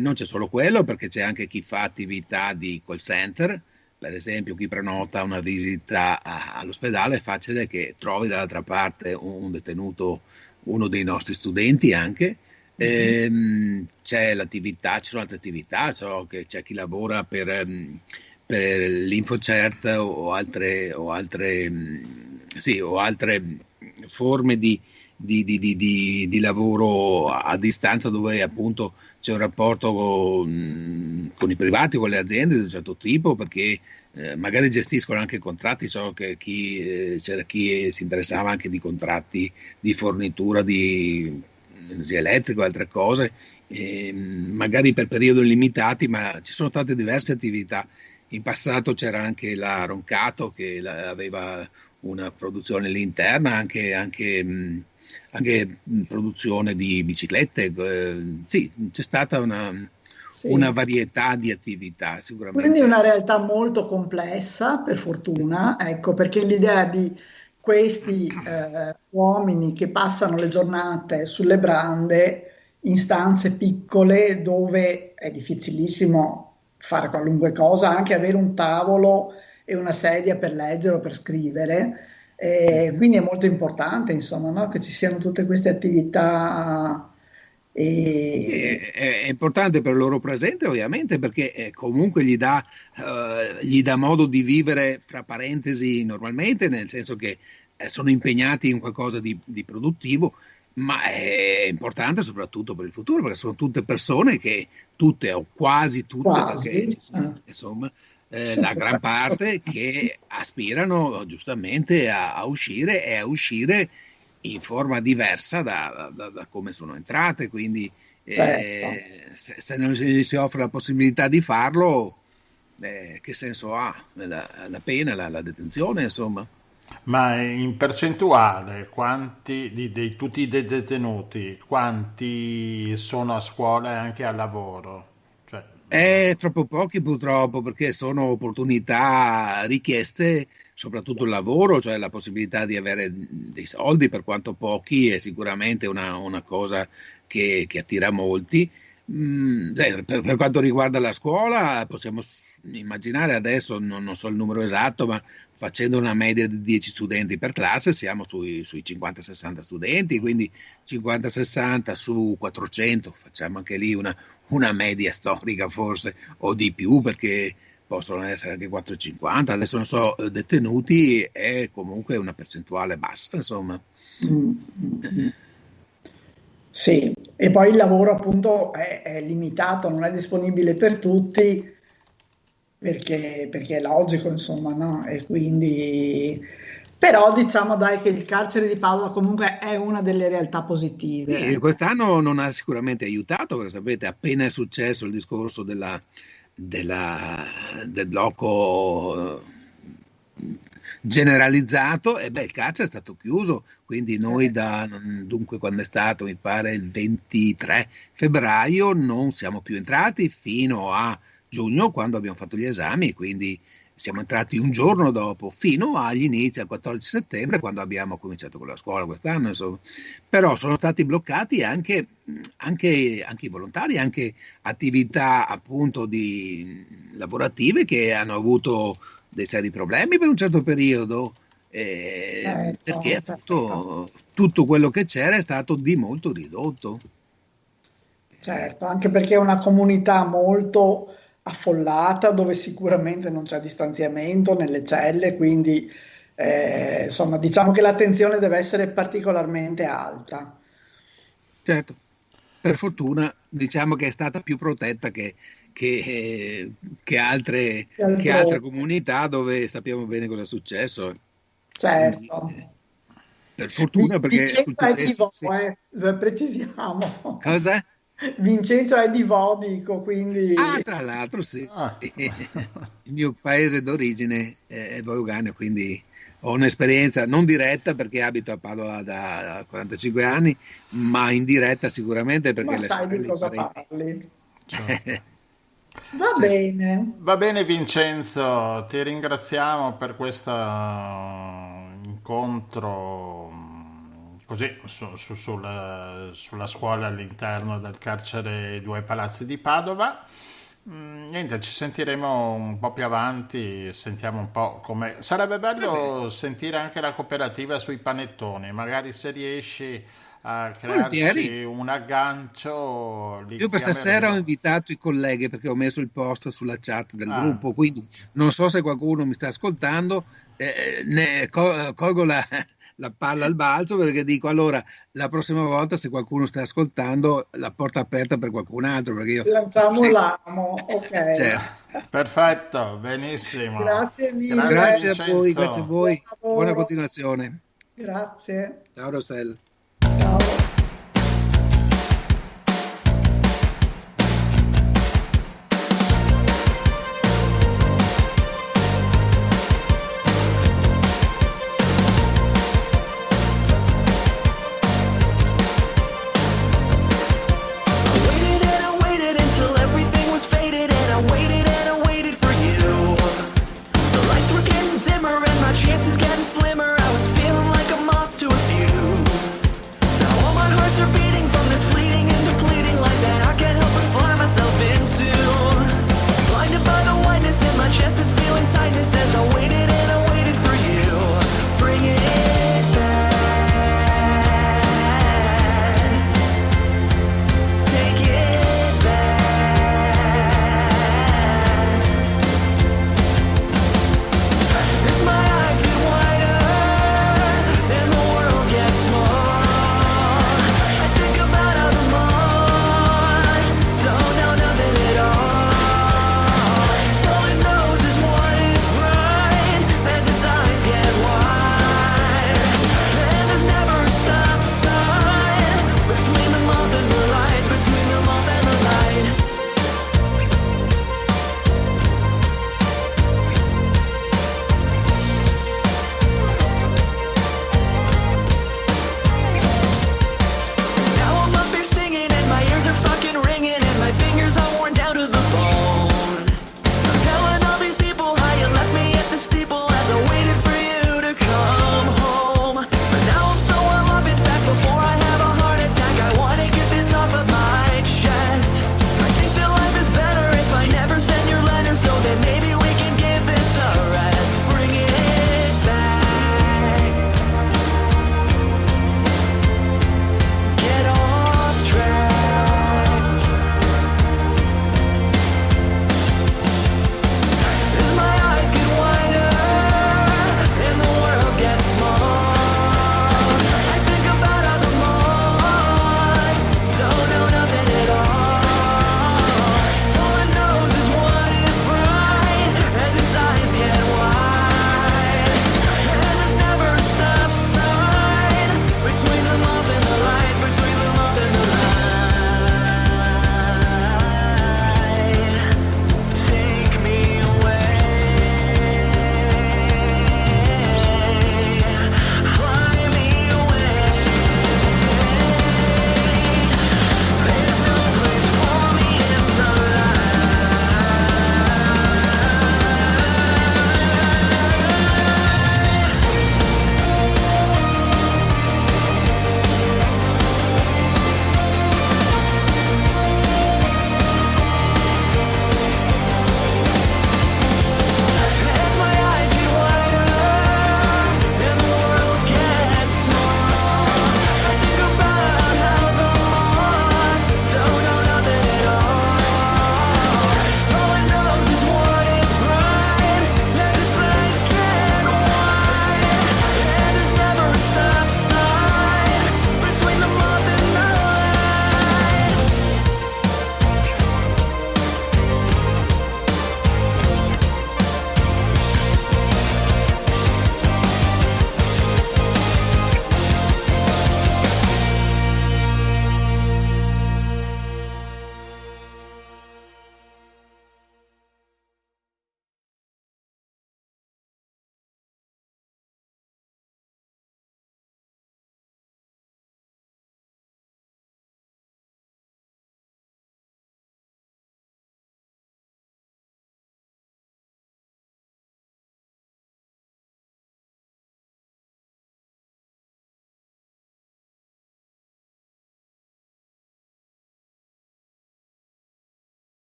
Non c'è solo quello, perché c'è anche chi fa attività di call center, per esempio chi prenota una visita all'ospedale, è facile che trovi dall'altra parte un detenuto, uno dei nostri studenti anche. Mhm. C'è l'attività, ci sono altre attività, so che c'è chi lavora per l'InfoCert o altre forme di lavoro a distanza, dove appunto c'è un rapporto con i privati, con le aziende di un certo tipo, perché magari gestiscono anche contratti. So che c'era chi si interessava anche di contratti di fornitura di energia elettrica o altre cose, magari per periodi limitati, ma ci sono state diverse attività. In passato c'era anche la Roncato, che aveva una produzione lì interna, anche produzione di biciclette. Sì, c'è stata una Sì. varietà di attività, Quindi è sicuramente. una realtà molto complessa, per fortuna, ecco, perché l'idea di questi uomini che passano le giornate sulle brande in stanze piccole dove è difficilissimo fare qualunque cosa, anche avere un tavolo e una sedia per leggere o per scrivere. Mhm. Quindi è molto importante, insomma, no? Che ci siano tutte queste attività. Sì, E... è importante per il loro presente, ovviamente, perché comunque gli dà modo di vivere, fra parentesi, normalmente, nel senso che sono impegnati in qualcosa di produttivo, ma è importante soprattutto per il futuro, perché sono tutte persone che, tutte o quasi tutte, perché quasi. insomma, la gran parte che aspirano giustamente a uscire e a uscire in forma diversa da come sono entrate, quindi Certo. se non gli si offre la possibilità di farlo, che senso ha la pena, la detenzione, insomma? Ma in percentuale, quanti di tutti i detenuti, quanti sono a scuola e anche al lavoro? Cioè, Troppo pochi purtroppo, perché sono opportunità richieste, soprattutto il lavoro, cioè la possibilità di avere dei soldi, per quanto pochi, è sicuramente una cosa che attira molti. Per quanto riguarda la scuola, possiamo immaginare adesso, non so il numero esatto, ma facendo una media di 10 studenti per classe siamo sui 50-60 studenti, quindi 50-60 su 400, facciamo anche lì una media storica forse, o di più, perché possono essere anche 4,50, adesso non so, detenuti, è comunque una percentuale bassa, insomma. Mm. Sì, e poi il lavoro appunto è limitato, non è disponibile per tutti perché è logico, insomma, no? E quindi, però diciamo dai che il carcere di Padova comunque è una delle realtà positive. Sì, quest'anno non ha sicuramente aiutato, perché sapete, appena è successo il discorso del blocco generalizzato, e il carcere è stato chiuso, quindi noi dunque quando è stato, mi pare il 23 febbraio, non siamo più entrati fino a giugno, quando abbiamo fatto gli esami, quindi siamo entrati un giorno dopo, fino agli inizi, al 14 settembre, quando abbiamo cominciato con la scuola quest'anno, insomma. Però sono stati bloccati anche i volontari, anche attività appunto lavorative che hanno avuto dei seri problemi per un certo periodo, perché Certo. appunto tutto quello che c'era è stato di molto ridotto. Certo, anche perché è una comunità molto affollata dove sicuramente non c'è distanziamento nelle celle, quindi insomma diciamo che l'attenzione deve essere particolarmente alta. Certo, per fortuna diciamo che è stata più protetta che altre Altrove. comunità dove sappiamo bene cosa è successo. Quindi, Certo. per fortuna, perché Vincenzo è di succedesse. Vo, Sì. precisiamo. Cosa? Vincenzo è di Vo, dico, quindi Tra l'altro sì, ah, il mio paese d'origine è Voghera, quindi ho un'esperienza non diretta perché abito a Padova da 45 anni, ma indiretta sicuramente perché ma le sai sorelle di e i cosa parenti. parli. cioè. Va Sì. bene. Va bene Vincenzo, ti ringraziamo per questo incontro così sulla scuola all'interno del carcere Due Palazzi di Padova. Niente, ci sentiremo un po' più avanti, sentiamo un po' come. Sarebbe Vabbè, bello sentire anche la cooperativa sui panettoni, magari se riesci a volentieri. crearci un aggancio li Io per stasera ho chiameremo. invitato i colleghi perché ho messo il post sulla chat del Ah, gruppo, quindi non so se qualcuno mi sta ascoltando, colgo la palla al balzo perché dico allora la prossima volta se qualcuno sta ascoltando la porta aperta per qualcun altro, perché io Lanciamo l'amo, ok. certo. perfetto, benissimo. Grazie Grazie mille, Grazie a Vincenzo. buon voi, buona lavoro. continuazione. Grazie. Ciao Rossella. Ciao. Waited and I waited until everything was faded, and I waited and I waited for you. The lights were getting dimmer and my chances getting slimmer. I was feeling like a moth to a fuse.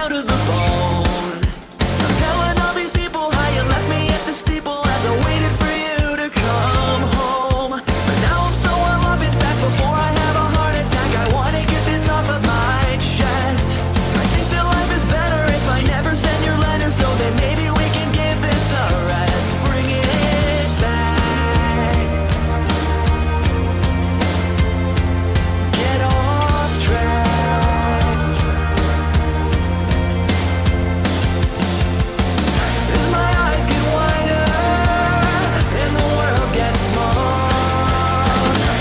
down to the bone. I'm telling all these people how you left me at the steeple as I waited for you to come home. But now I'm so unloved, in fact, before I have a heart attack, I wanna get this off of my chest. I think that life is better if I never send your letter, so then maybe we can give this a rest. Bring it back. Get off track. As my eyes get wider and the world gets small,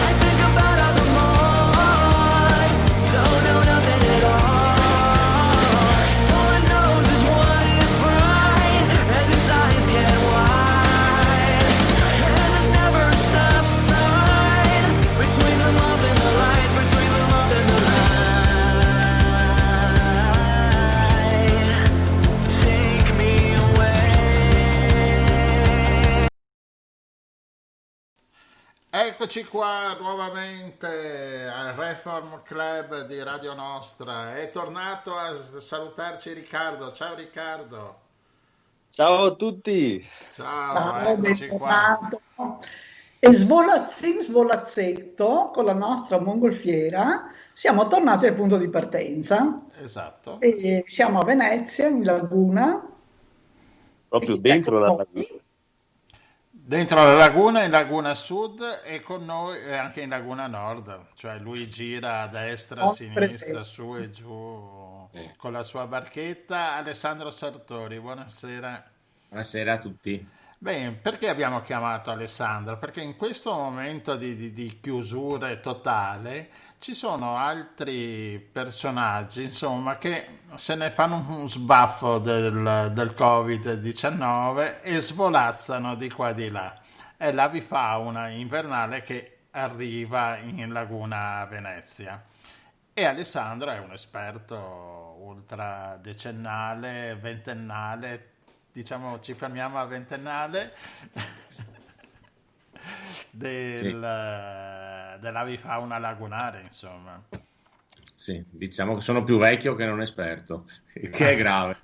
I think about how the moon don't know nothing at all. All it knows is what is bright as its eyes get wide. And there's never a stop sign between the love and the light, between the love and the light. Take me away. Eccoci qua nuovamente al Reform Club di Radio Nostra. È tornato a salutarci Riccardo. Ciao Riccardo. Ciao a tutti. Ciao, Ciao, eccoci qua. bentornato. E svolazzetto con la nostra mongolfiera siamo tornati al punto di partenza Esatto. e siamo a Venezia, in laguna. Proprio E chi sta dentro con la noi? laguna. Dentro la laguna, in laguna sud e con noi anche in laguna nord, cioè lui gira a destra, a Ho sinistra, presente. su e giù con la sua barchetta. Alessandro Sartori, buonasera. Buonasera a tutti. Beh, perché abbiamo chiamato Alessandro? Perché in questo momento di chiusura totale ci sono altri personaggi, insomma, che se ne fanno un sbaffo del Covid-19 e svolazzano di qua e di là. È l'avifauna invernale che arriva in Laguna Venezia. E Alessandro è un esperto ultradecennale, ventennale, diciamo ci fermiamo a ventennale dell'avifauna lagunare, insomma. Sì, diciamo che sono più vecchio che non esperto, che è grave.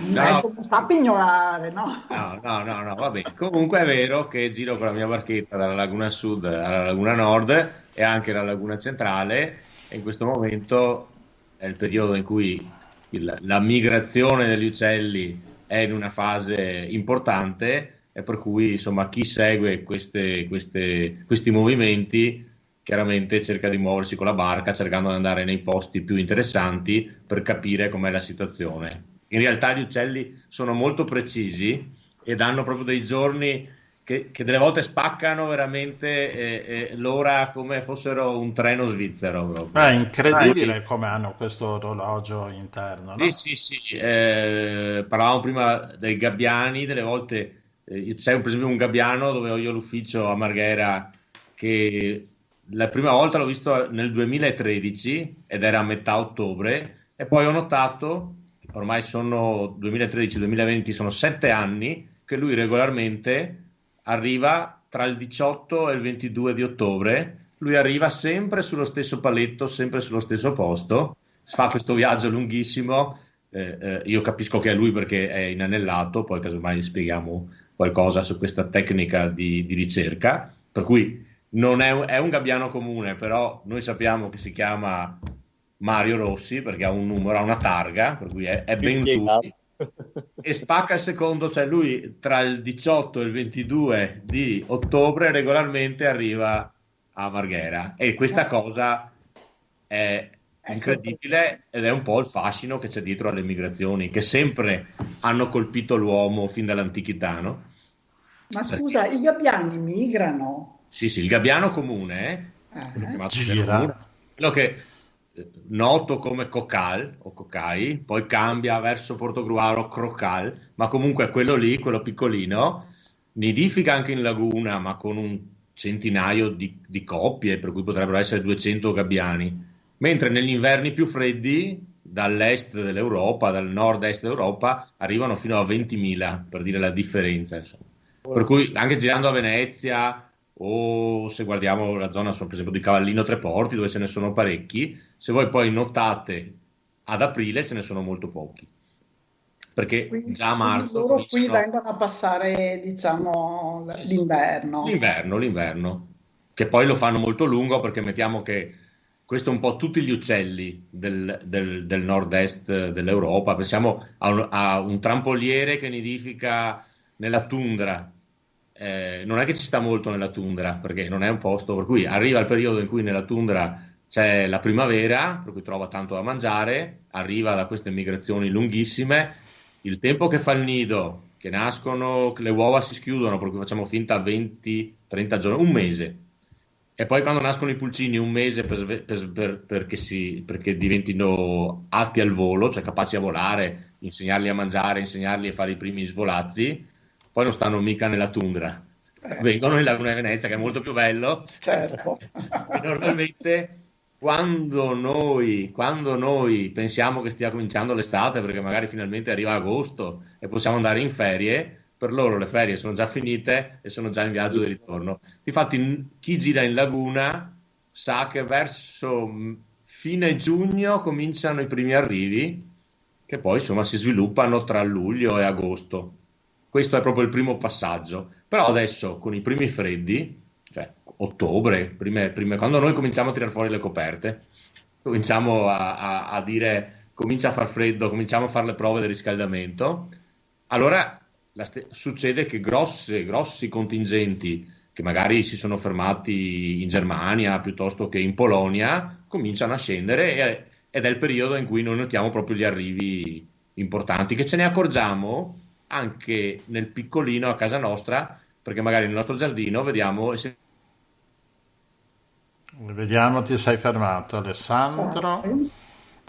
No, Adesso non sta a pignorare, no? no, va bene. Comunque è vero che giro con la mia barchetta dalla laguna sud alla laguna nord e anche alla laguna centrale, e in questo momento è il periodo in cui la migrazione degli uccelli è in una fase importante, e per cui insomma chi segue questi movimenti chiaramente cerca di muoversi con la barca cercando di andare nei posti più interessanti per capire com'è la situazione. In realtà gli uccelli sono molto precisi e danno proprio dei giorni che delle volte spaccano veramente l'ora come fossero un treno svizzero proprio. È incredibile come hanno questo orologio interno, no? Sì. Parlavamo prima dei gabbiani, delle volte c'è per esempio un gabbiano dove ho io l'ufficio a Marghera, che la prima volta l'ho visto nel 2013 ed era a metà ottobre, e poi ho notato, ormai sono 2013-2020, sono 7 anni che lui regolarmente arriva tra il 18 e il 22 di ottobre, lui arriva sempre sullo stesso paletto, sempre sullo stesso posto, fa questo viaggio lunghissimo. Io capisco che è lui perché è inanellato, poi casomai gli spieghiamo qualcosa su questa tecnica di ricerca, per cui non è un gabbiano comune, però noi sappiamo che si chiama Mario Rossi perché ha un numero, ha una targa, per cui è ben lui, e spacca il secondo, cioè lui tra il 18 e il 22 di ottobre regolarmente arriva a Marghera, e questa cosa è incredibile ed è un po' il fascino che c'è dietro alle migrazioni, che sempre hanno colpito l'uomo fin dall'antichità, no? Ma scusa, i gabbiani migrano? Sì, il gabbiano comune, Gira. quello che noto come cocal o cocai, poi cambia verso portogruaro crocal, ma comunque quello lì, quello piccolino, nidifica anche in laguna, ma con un centinaio di coppie, per cui potrebbero essere 200 gabbiani, mentre negli inverni più freddi, dall'est dell'Europa, dal nord-est d'Europa, arrivano fino a 20.000, per dire la differenza, insomma. Per cui anche girando a Venezia, o se guardiamo la zona per esempio di Cavallino Treporti, dove ce ne sono parecchi, se voi poi notate ad aprile ce ne sono molto pochi, perché Quindi, già a marzo loro qui cominciano vengono a passare, diciamo, l'inverno. l'inverno, che poi lo fanno molto lungo, perché mettiamo che questo è un po' tutti gli uccelli del nord-est dell'Europa. Pensiamo a un trampoliere che nidifica nella tundra. Non è che ci sta molto nella tundra, perché non è un posto, per cui arriva il periodo in cui nella tundra c'è la primavera, per cui trova tanto da mangiare, arriva da queste migrazioni lunghissime, il tempo che fa il nido, che nascono, che le uova si schiudono, per cui facciamo finta 20-30 giorni, un mese. E poi quando nascono i pulcini, un mese perché diventino atti al volo, cioè capaci a volare, insegnarli a mangiare, insegnarli a fare i primi svolazzi. Poi non stanno mica nella tundra, vengono in Laguna di Venezia, che è molto più bello. Certo. E normalmente quando noi pensiamo che stia cominciando l'estate, perché magari finalmente arriva agosto e possiamo andare in ferie, per loro le ferie sono già finite e sono già in viaggio di ritorno. Infatti chi gira in laguna sa che verso fine giugno cominciano i primi arrivi, che poi insomma si sviluppano tra luglio e agosto. Questo è proprio il primo passaggio. Però adesso con i primi freddi, cioè ottobre, quando noi cominciamo a tirare fuori le coperte, cominciamo a dire comincia a far freddo, cominciamo a fare le prove del riscaldamento, allora succede che grossi contingenti che magari si sono fermati in Germania piuttosto che in Polonia cominciano a scendere, ed è il periodo in cui noi notiamo proprio gli arrivi importanti, che ce ne accorgiamo anche nel piccolino a casa nostra, perché magari nel nostro giardino vediamo, ti sei fermato, Alessandro.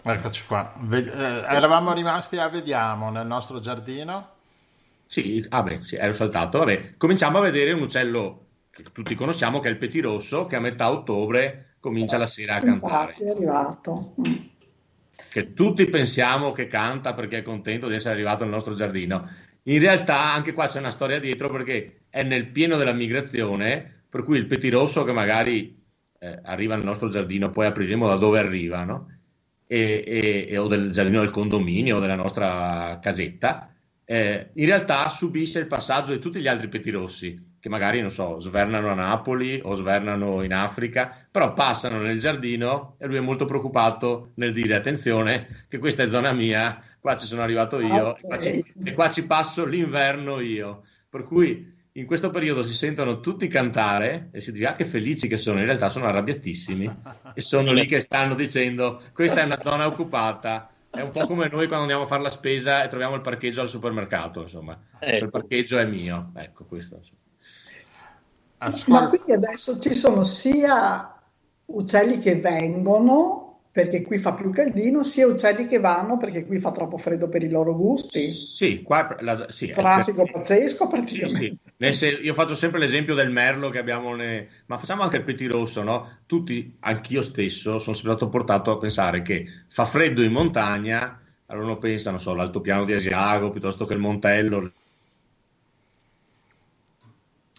Eccoci qua. Eravamo rimasti a vediamo nel nostro giardino. Sì, sì, ero saltato. Cominciamo a vedere un uccello che tutti conosciamo, che è il petirosso, che a metà ottobre comincia la sera a cantare. Infatti è arrivato. Che tutti pensiamo che canta perché è contento di essere arrivato nel nostro giardino. In realtà anche qua c'è una storia dietro, perché è nel pieno della migrazione, per cui il petirosso che magari arriva nel nostro giardino, poi apriremo da dove arriva, no? O del giardino del condominio o della nostra casetta, in realtà subisce il passaggio di tutti gli altri petirossi che magari, non so, svernano a Napoli o svernano in Africa, però passano nel giardino e lui è molto preoccupato nel dire attenzione che questa è zona mia, qua ci sono arrivato io, e qua ci passo l'inverno io. Per cui in questo periodo si sentono tutti cantare e si dice che felici che sono, in realtà sono arrabbiatissimi e sono lì che stanno dicendo questa è una zona occupata. È un po' come noi quando andiamo a fare la spesa e troviamo il parcheggio al supermercato, insomma. Il parcheggio è mio, ecco questo. Ma quindi adesso ci sono sia uccelli che vengono perché qui fa più caldino, sia uccelli che vanno perché qui fa troppo freddo per i loro gusti. Sì, qua sì, traffico pazzesco praticamente. Sì. Io faccio sempre l'esempio del merlo che abbiamo, ma facciamo anche il petirosso, no? Tutti, anch'io stesso, sono sempre stato portato a pensare che fa freddo in montagna, allora uno pensa, non so, l'altopiano di Asiago piuttosto che il Montello.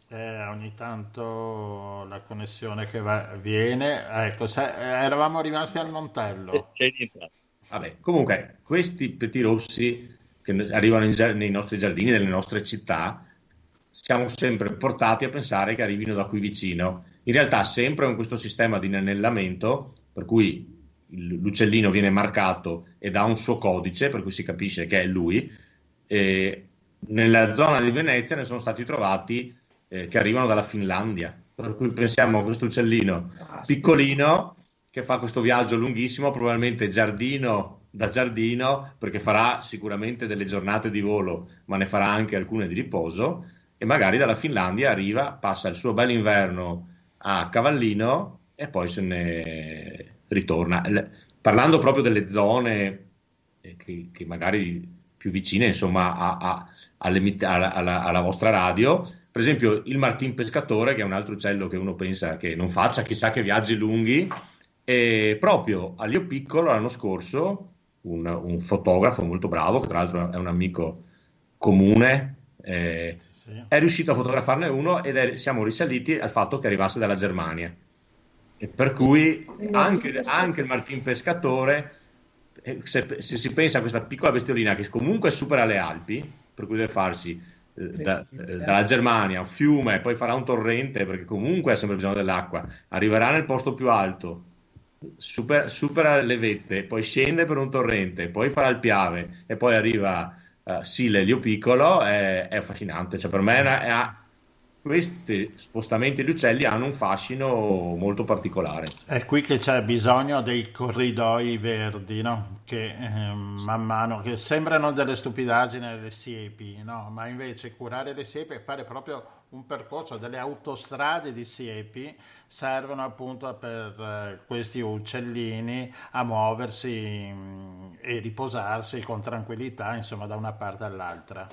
Ogni tanto la connessione che viene, ecco, eravamo rimasti al Montello. Comunque questi petirossi che arrivano nei nostri giardini, nelle nostre città, siamo sempre portati a pensare che arrivino da qui vicino. In realtà sempre con questo sistema di inanellamento, per cui l'uccellino viene marcato e dà un suo codice, per cui si capisce che è lui. Nella zona di Venezia ne sono stati trovati che arrivano dalla Finlandia, per cui pensiamo a questo uccellino piccolino che fa questo viaggio lunghissimo, probabilmente giardino da giardino, perché farà sicuramente delle giornate di volo, ma ne farà anche alcune di riposo, e magari dalla Finlandia arriva, passa il suo bel inverno a Cavallino e poi se ne ritorna. Parlando proprio delle zone che magari più vicine, insomma, alla vostra radio, per esempio il martin pescatore, che è un altro uccello che uno pensa che non faccia chissà che viaggi lunghi, e proprio a Lio Piccolo l'anno scorso un fotografo molto bravo, che tra l'altro è un amico comune, è riuscito a fotografarne uno, ed siamo risaliti al fatto che arrivasse dalla Germania, e per cui anche il martin pescatore se si pensa a questa piccola bestiolina che comunque supera le Alpi, per cui deve farsi dalla Germania un fiume, poi farà un torrente, perché comunque ha sempre bisogno dell'acqua, arriverà nel posto più alto, supera le vette, poi scende per un torrente, poi farà il Piave e poi arriva L'Elio Piccolo, è affascinante. Cioè, per me questi spostamenti di uccelli hanno un fascino molto particolare. È qui che c'è bisogno dei corridoi verdi, no? Che man mano, che sembrano delle stupidaggini le siepi, no? Ma invece curare le siepi e fare proprio un percorso, delle autostrade di siepi servono appunto per questi uccellini a muoversi e riposarsi con tranquillità, insomma, da una parte all'altra.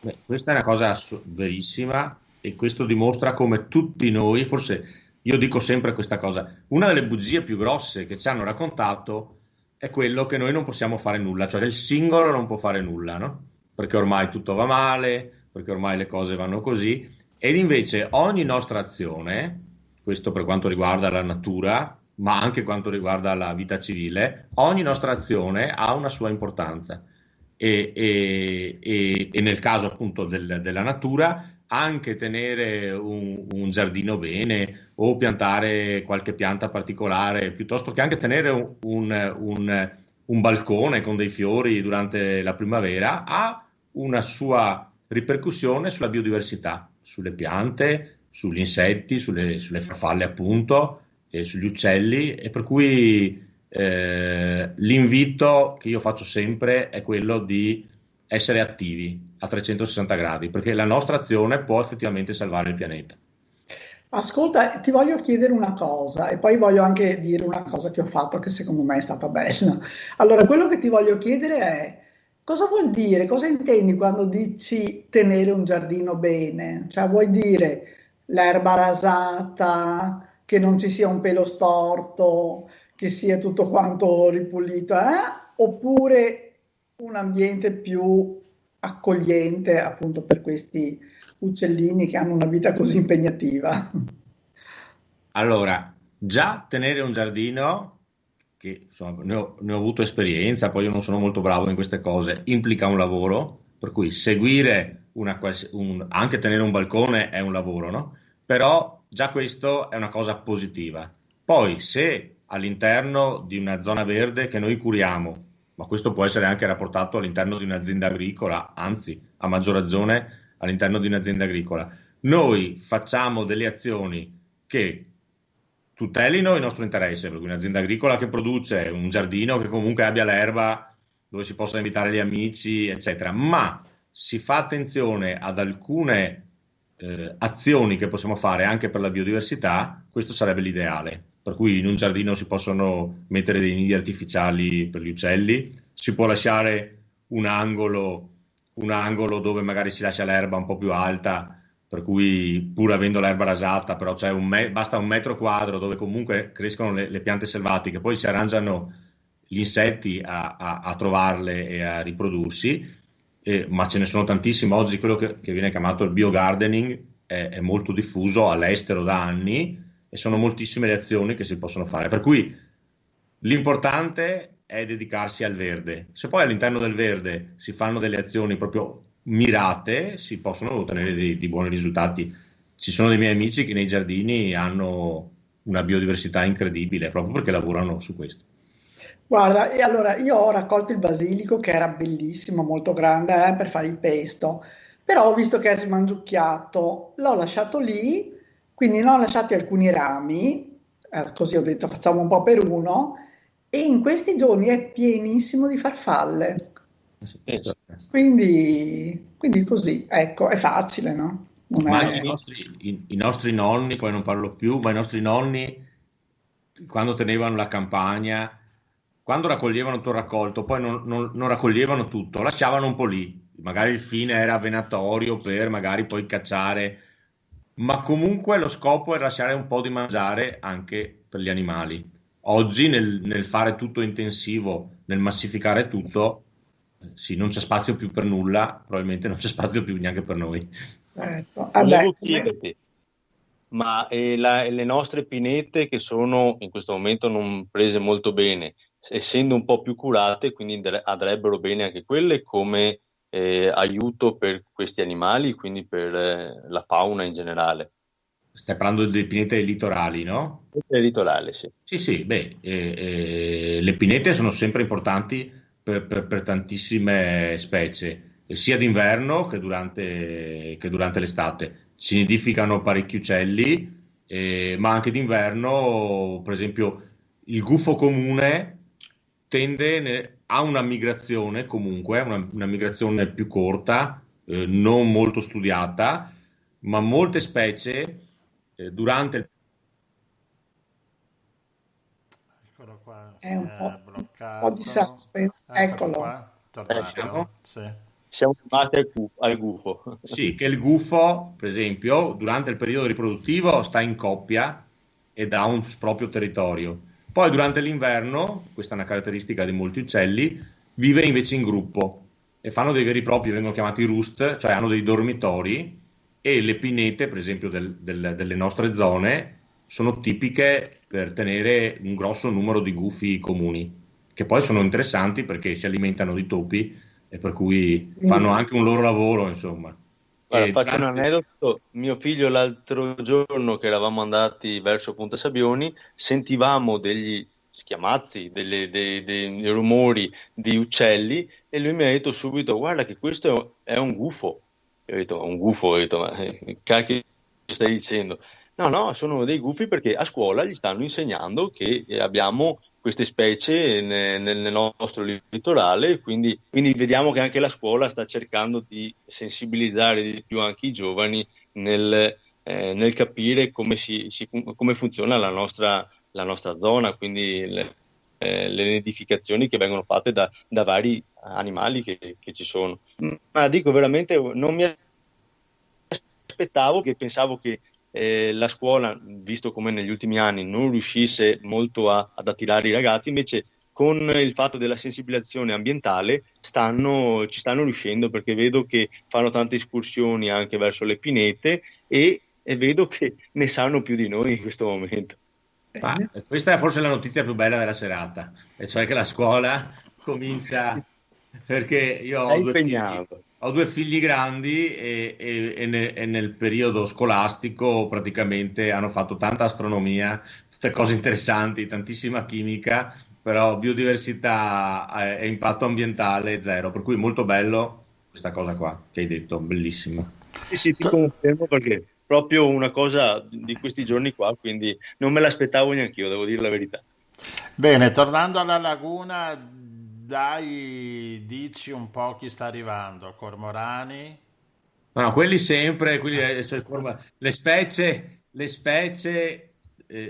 Beh, questa è una cosa verissima, e questo dimostra come tutti noi, forse io dico sempre questa cosa, una delle bugie più grosse che ci hanno raccontato è quello che noi non possiamo fare nulla, cioè il singolo non può fare nulla, no? Perché ormai tutto va male, perché ormai le cose vanno così, ed invece ogni nostra azione, questo per quanto riguarda la natura, ma anche quanto riguarda la vita civile, ogni nostra azione ha una sua importanza. E nel caso appunto della natura, anche tenere un giardino bene o piantare qualche pianta particolare, piuttosto che anche tenere un balcone con dei fiori durante la primavera, ha una sua ripercussione sulla biodiversità, sulle piante, sugli insetti, sulle farfalle appunto, e sugli uccelli, e per cui l'invito che io faccio sempre è quello di essere attivi a 360 gradi, perché la nostra azione può effettivamente salvare il pianeta. Ascolta, ti voglio chiedere una cosa e poi voglio anche dire una cosa che ho fatto che secondo me è stata bella. Allora, quello che ti voglio chiedere è: cosa vuol dire, cosa intendi quando dici tenere un giardino bene? Cioè, vuoi dire l'erba rasata, che non ci sia un pelo storto, che sia tutto quanto ripulito, oppure un ambiente più accogliente appunto per questi uccellini che hanno una vita così impegnativa? Allora, già tenere un giardino, che insomma, ne ho avuto esperienza, poi io non sono molto bravo in queste cose, implica un lavoro, per cui seguire anche tenere un balcone è un lavoro, no? Però già questo è una cosa positiva. Poi se all'interno di una zona verde che noi curiamo, ma questo può essere anche rapportato all'interno di un'azienda agricola, anzi, a maggior ragione all'interno di un'azienda agricola, noi facciamo delle azioni che tutelino il nostro interesse, perché un'azienda agricola che produce un giardino che comunque abbia l'erba dove si possa invitare gli amici, eccetera, ma si fa attenzione ad alcune azioni che possiamo fare anche per la biodiversità, questo sarebbe l'ideale. Per cui in un giardino si possono mettere dei nidi artificiali per gli uccelli, si può lasciare un angolo dove magari si lascia l'erba un po' più alta, per cui pur avendo l'erba rasata, però c'è basta un metro quadro dove comunque crescono le piante selvatiche, poi si arrangiano gli insetti a trovarle e a riprodursi, ma ce ne sono tantissimi. Oggi quello che viene chiamato il biogardening è molto diffuso all'estero da anni, e sono moltissime le azioni che si possono fare, per cui l'importante è dedicarsi al verde. Se poi all'interno del verde si fanno delle azioni proprio mirate, si possono ottenere dei buoni risultati. Ci sono dei miei amici che nei giardini hanno una biodiversità incredibile proprio perché lavorano su questo. Guarda, e allora io ho raccolto il basilico che era bellissimo, molto grande, per fare il pesto, però ho visto che è smangiucchiato, l'ho lasciato lì, quindi ne ho lasciati alcuni rami, così ho detto facciamo un po' per uno, e in questi giorni è pienissimo di farfalle. Quindi così, ecco, è facile, no? Ma anche i nostri nonni, poi non parlo più, ma i nostri nonni, quando tenevano la campagna, quando raccoglievano tutto il raccolto, poi non raccoglievano tutto, lasciavano un po' lì. Magari il fine era venatorio per magari poi cacciare, ma comunque lo scopo è lasciare un po' di mangiare anche per gli animali. Oggi nel fare tutto intensivo, nel massificare tutto, sì, non c'è spazio più per nulla, probabilmente non c'è spazio più neanche per noi. Ecco. Volevo chiederti, ma le nostre pinete che sono in questo momento non prese molto bene, essendo un po' più curate, quindi andrebbero bene anche quelle come aiuto per questi animali, quindi per la fauna in generale. Stai parlando delle pinete litorali, no? Il litorale, sì. Sì, beh, le pinete sono sempre importanti per tantissime specie, sia d'inverno che durante l'estate. Si nidificano parecchi uccelli, ma anche d'inverno, per esempio, il gufo comune ha una migrazione comunque, una migrazione più corta, non molto studiata, ma molte specie durante il Eccolo qua, È si un è po' di bloccato. suspense. Eccolo Eccolo. qua, tornato. siamo? Sì. Siamo rimasti al gufo. Sì, che il gufo, per esempio, durante il periodo riproduttivo sta in coppia ed ha un proprio territorio. Poi durante l'inverno, questa è una caratteristica di molti uccelli, vive invece in gruppo e fanno dei veri e propri, vengono chiamati roost, cioè hanno dei dormitori, e le pinete, per esempio, delle nostre zone sono tipiche per tenere un grosso numero di gufi comuni, che poi sono interessanti perché si alimentano di topi e per cui fanno anche un loro lavoro, insomma. Guarda, E faccio un durante- aneddoto. Mio figlio l'altro giorno che eravamo andati verso Punta Sabbioni, sentivamo degli schiamazzi, dei rumori di uccelli e lui mi ha detto subito: guarda che questo è un gufo. Io ho detto: un gufo? Ho detto: ma che cacchio stai dicendo? No, sono dei gufi perché a scuola gli stanno insegnando che abbiamo queste specie nel nostro litorale, quindi vediamo che anche la scuola sta cercando di sensibilizzare di più anche i giovani nel capire come funziona la nostra zona, quindi le nidificazioni che vengono fatte da vari animali che ci sono. Ma dico veramente, non mi aspettavo, che pensavo che la scuola, visto come negli ultimi anni, non riuscisse molto ad attirare i ragazzi, invece con il fatto della sensibilizzazione ambientale ci stanno riuscendo, perché vedo che fanno tante escursioni anche verso le pinete e vedo che ne sanno più di noi in questo momento. Questa è forse la notizia più bella della serata, e cioè che la scuola comincia, perché io È impegnato. ho due figli grandi e nel periodo scolastico praticamente hanno fatto tanta astronomia, tutte cose interessanti, tantissima chimica, però biodiversità e impatto ambientale zero, per cui molto bello questa cosa qua che hai detto, bellissima. Sì, ti confermo, perché proprio una cosa di questi giorni qua, quindi non me l'aspettavo neanche io, devo dire la verità. Bene, tornando alla laguna, dai, dici un po' chi sta arrivando. Cormorani? No, quelli sempre, cioè, le specie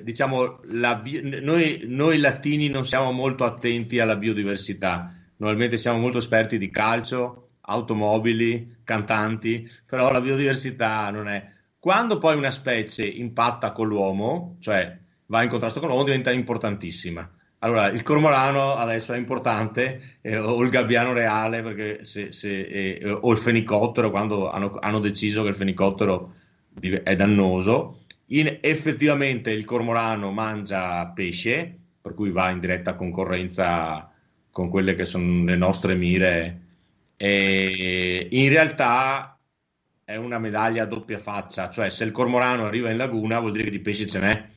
diciamo, noi latini non siamo molto attenti alla biodiversità, normalmente siamo molto esperti di calcio, automobili, cantanti, però la biodiversità non è. Quando poi una specie impatta con l'uomo, cioè va in contrasto con l'uomo, diventa importantissima. Allora, il cormorano adesso è importante, o il gabbiano reale, perché o il fenicottero, quando hanno deciso che il fenicottero è dannoso. Effettivamente il cormorano mangia pesce, per cui va in diretta concorrenza con quelle che sono le nostre mire. E in realtà è una medaglia a doppia faccia, cioè se il cormorano arriva in laguna vuol dire che di pesce ce n'è.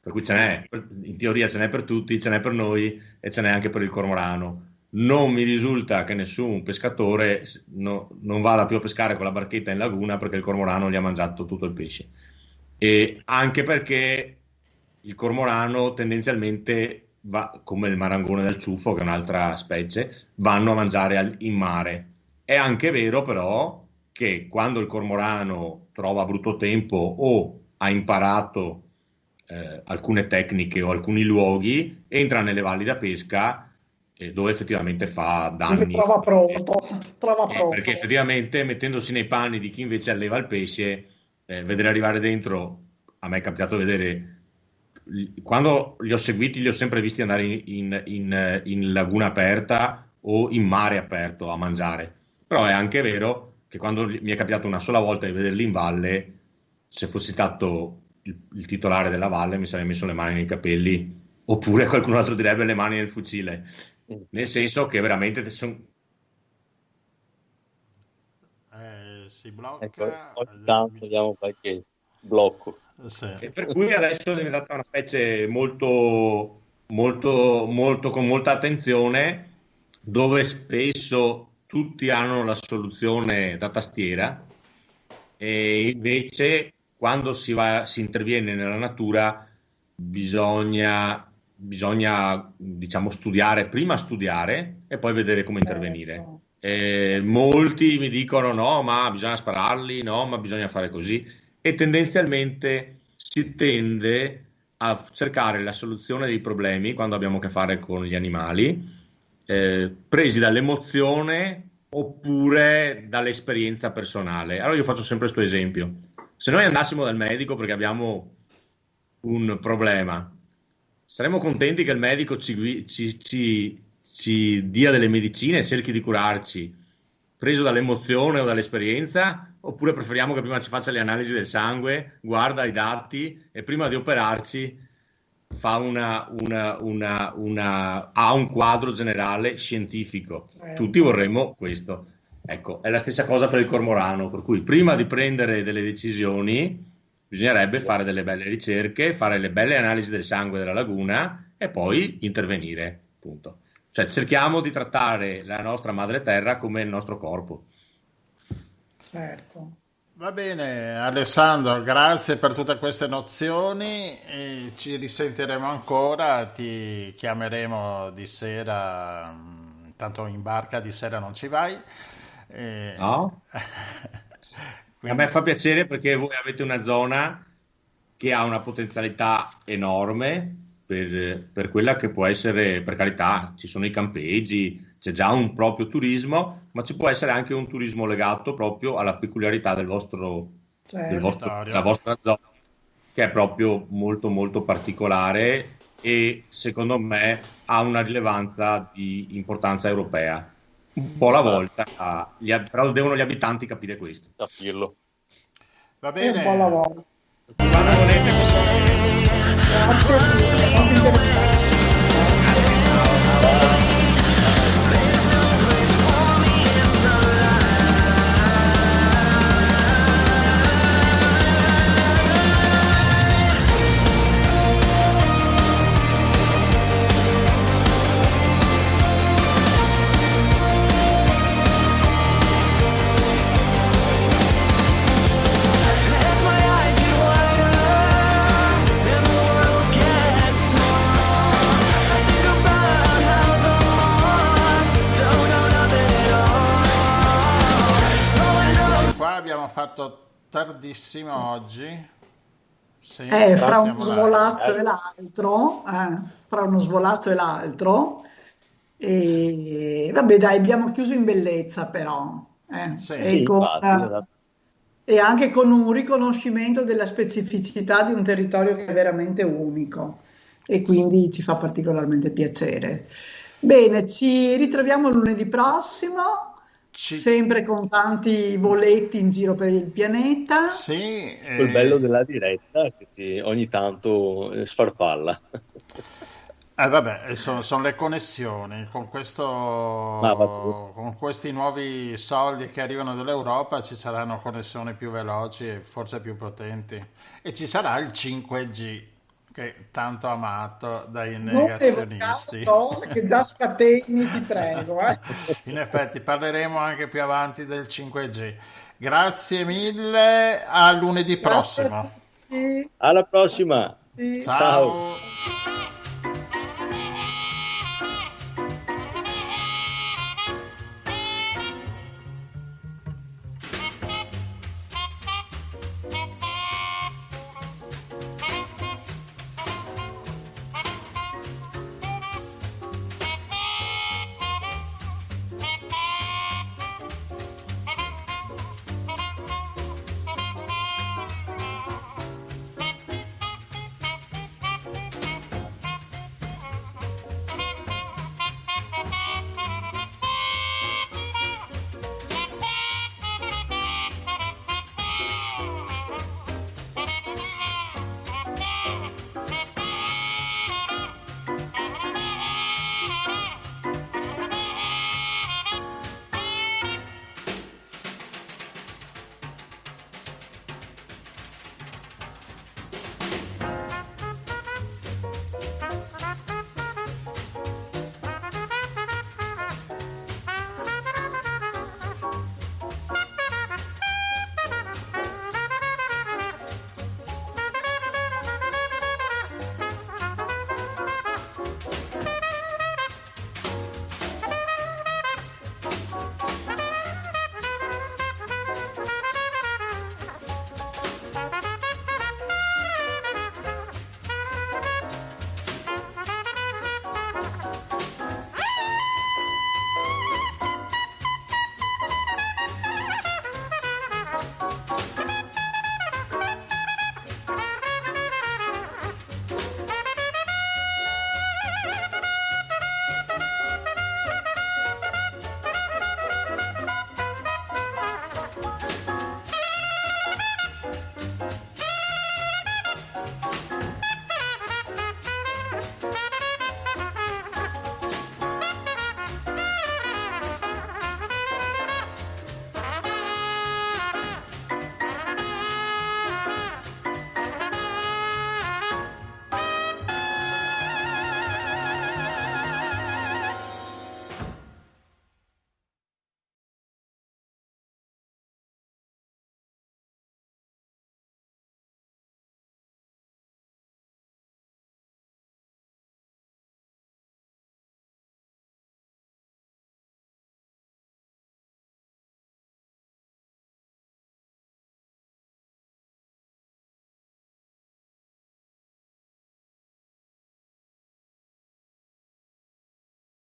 Per cui ce n'è, in teoria ce n'è per tutti, ce n'è per noi e ce n'è anche per il cormorano. Non mi risulta che nessun pescatore non vada più a pescare con la barchetta in laguna perché il cormorano gli ha mangiato tutto il pesce. E anche perché il cormorano tendenzialmente va, come il marangone del ciuffo, che è un'altra specie, vanno a mangiare in mare. È anche vero però che quando il cormorano trova brutto tempo o ha imparato alcune tecniche o alcuni luoghi, entra nelle valli da pesca dove effettivamente fa danni. Trova pronto. Perché effettivamente mettendosi nei panni di chi invece alleva il pesce, vedere arrivare dentro, a me è capitato di vedere, quando li ho seguiti li ho sempre visti andare in laguna aperta o in mare aperto a mangiare, però è anche vero che quando mi è capitato una sola volta di vederli in valle, se fossi stato il titolare della valle mi sarei messo le mani nei capelli oppure qualcun altro direbbe le mani nel fucile, nel senso che veramente si Ecco, blocca. ogni tanto abbiamo qualche blocco. Sì. e per cui adesso è diventata una specie molto, molto, molto con molta attenzione, dove spesso tutti hanno la soluzione da tastiera e invece quando si interviene nella natura bisogna diciamo prima studiare e poi vedere come intervenire. Molti mi dicono no, ma bisogna spararli, no, ma bisogna fare così, e tendenzialmente si tende a cercare la soluzione dei problemi quando abbiamo a che fare con gli animali, presi dall'emozione oppure dall'esperienza personale. Allora io faccio sempre questo esempio: se noi andassimo dal medico perché abbiamo un problema, saremmo contenti che il medico ci dia delle medicine e cerchi di curarci preso dall'emozione o dall'esperienza, oppure preferiamo che prima ci faccia le analisi del sangue, guarda i dati e prima di operarci fa ha un quadro generale scientifico. Tutti vorremmo questo. Ecco, è la stessa cosa per il cormorano, per cui prima di prendere delle decisioni bisognerebbe fare delle belle ricerche, fare le belle analisi del sangue della laguna e poi intervenire, punto. Cioè cerchiamo di trattare la nostra madre terra come il nostro corpo. Certo. Va bene, Alessandro, grazie per tutte queste nozioni e ci risentiremo ancora, ti chiameremo di sera, tanto in barca di sera non ci vai. No? A me fa piacere perché voi avete una zona che ha una potenzialità enorme per quella che può essere, per carità, ci sono i campeggi, c'è già un proprio turismo, ma ci può essere anche un turismo legato proprio alla peculiarità della vostra zona, che è proprio molto molto particolare e secondo me ha una rilevanza di importanza europea. Un po' alla volta, però devono gli abitanti capire questo. Capirlo. Va È un bene. po' alla volta. Quando volete, Grazie a tutti, molto interessante. As my eyes get wider and the world gets small, I think about how the more don't know nothing at all. All I know Qua abbiamo fatto tardissimo oggi. Sì, Fra uno siamo là. svolato e l'altro, fra uno svolato e l'altro, e vabbè dai, abbiamo chiuso in bellezza però, Sì. e, Sì, con, infatti, esatto. e anche con un riconoscimento della specificità di un territorio che è veramente unico e quindi ci fa particolarmente piacere. Bene, ci ritroviamo lunedì prossimo, Ci- sempre con tanti voletti in giro per il pianeta. Sì, Quel bello della diretta che ogni tanto sfarfalla. vabbè, sono le connessioni con va tutto. con questi nuovi soldi che arrivano dall'Europa ci saranno connessioni più veloci e forse più potenti e ci sarà il 5G che è tanto amato dai Non evocare negazionisti. cose che già scateni, ti prego. In effetti parleremo anche più avanti del 5G. Grazie mille, a lunedì Grazie a prossimo. tutti. Alla prossima. Sì. Ciao.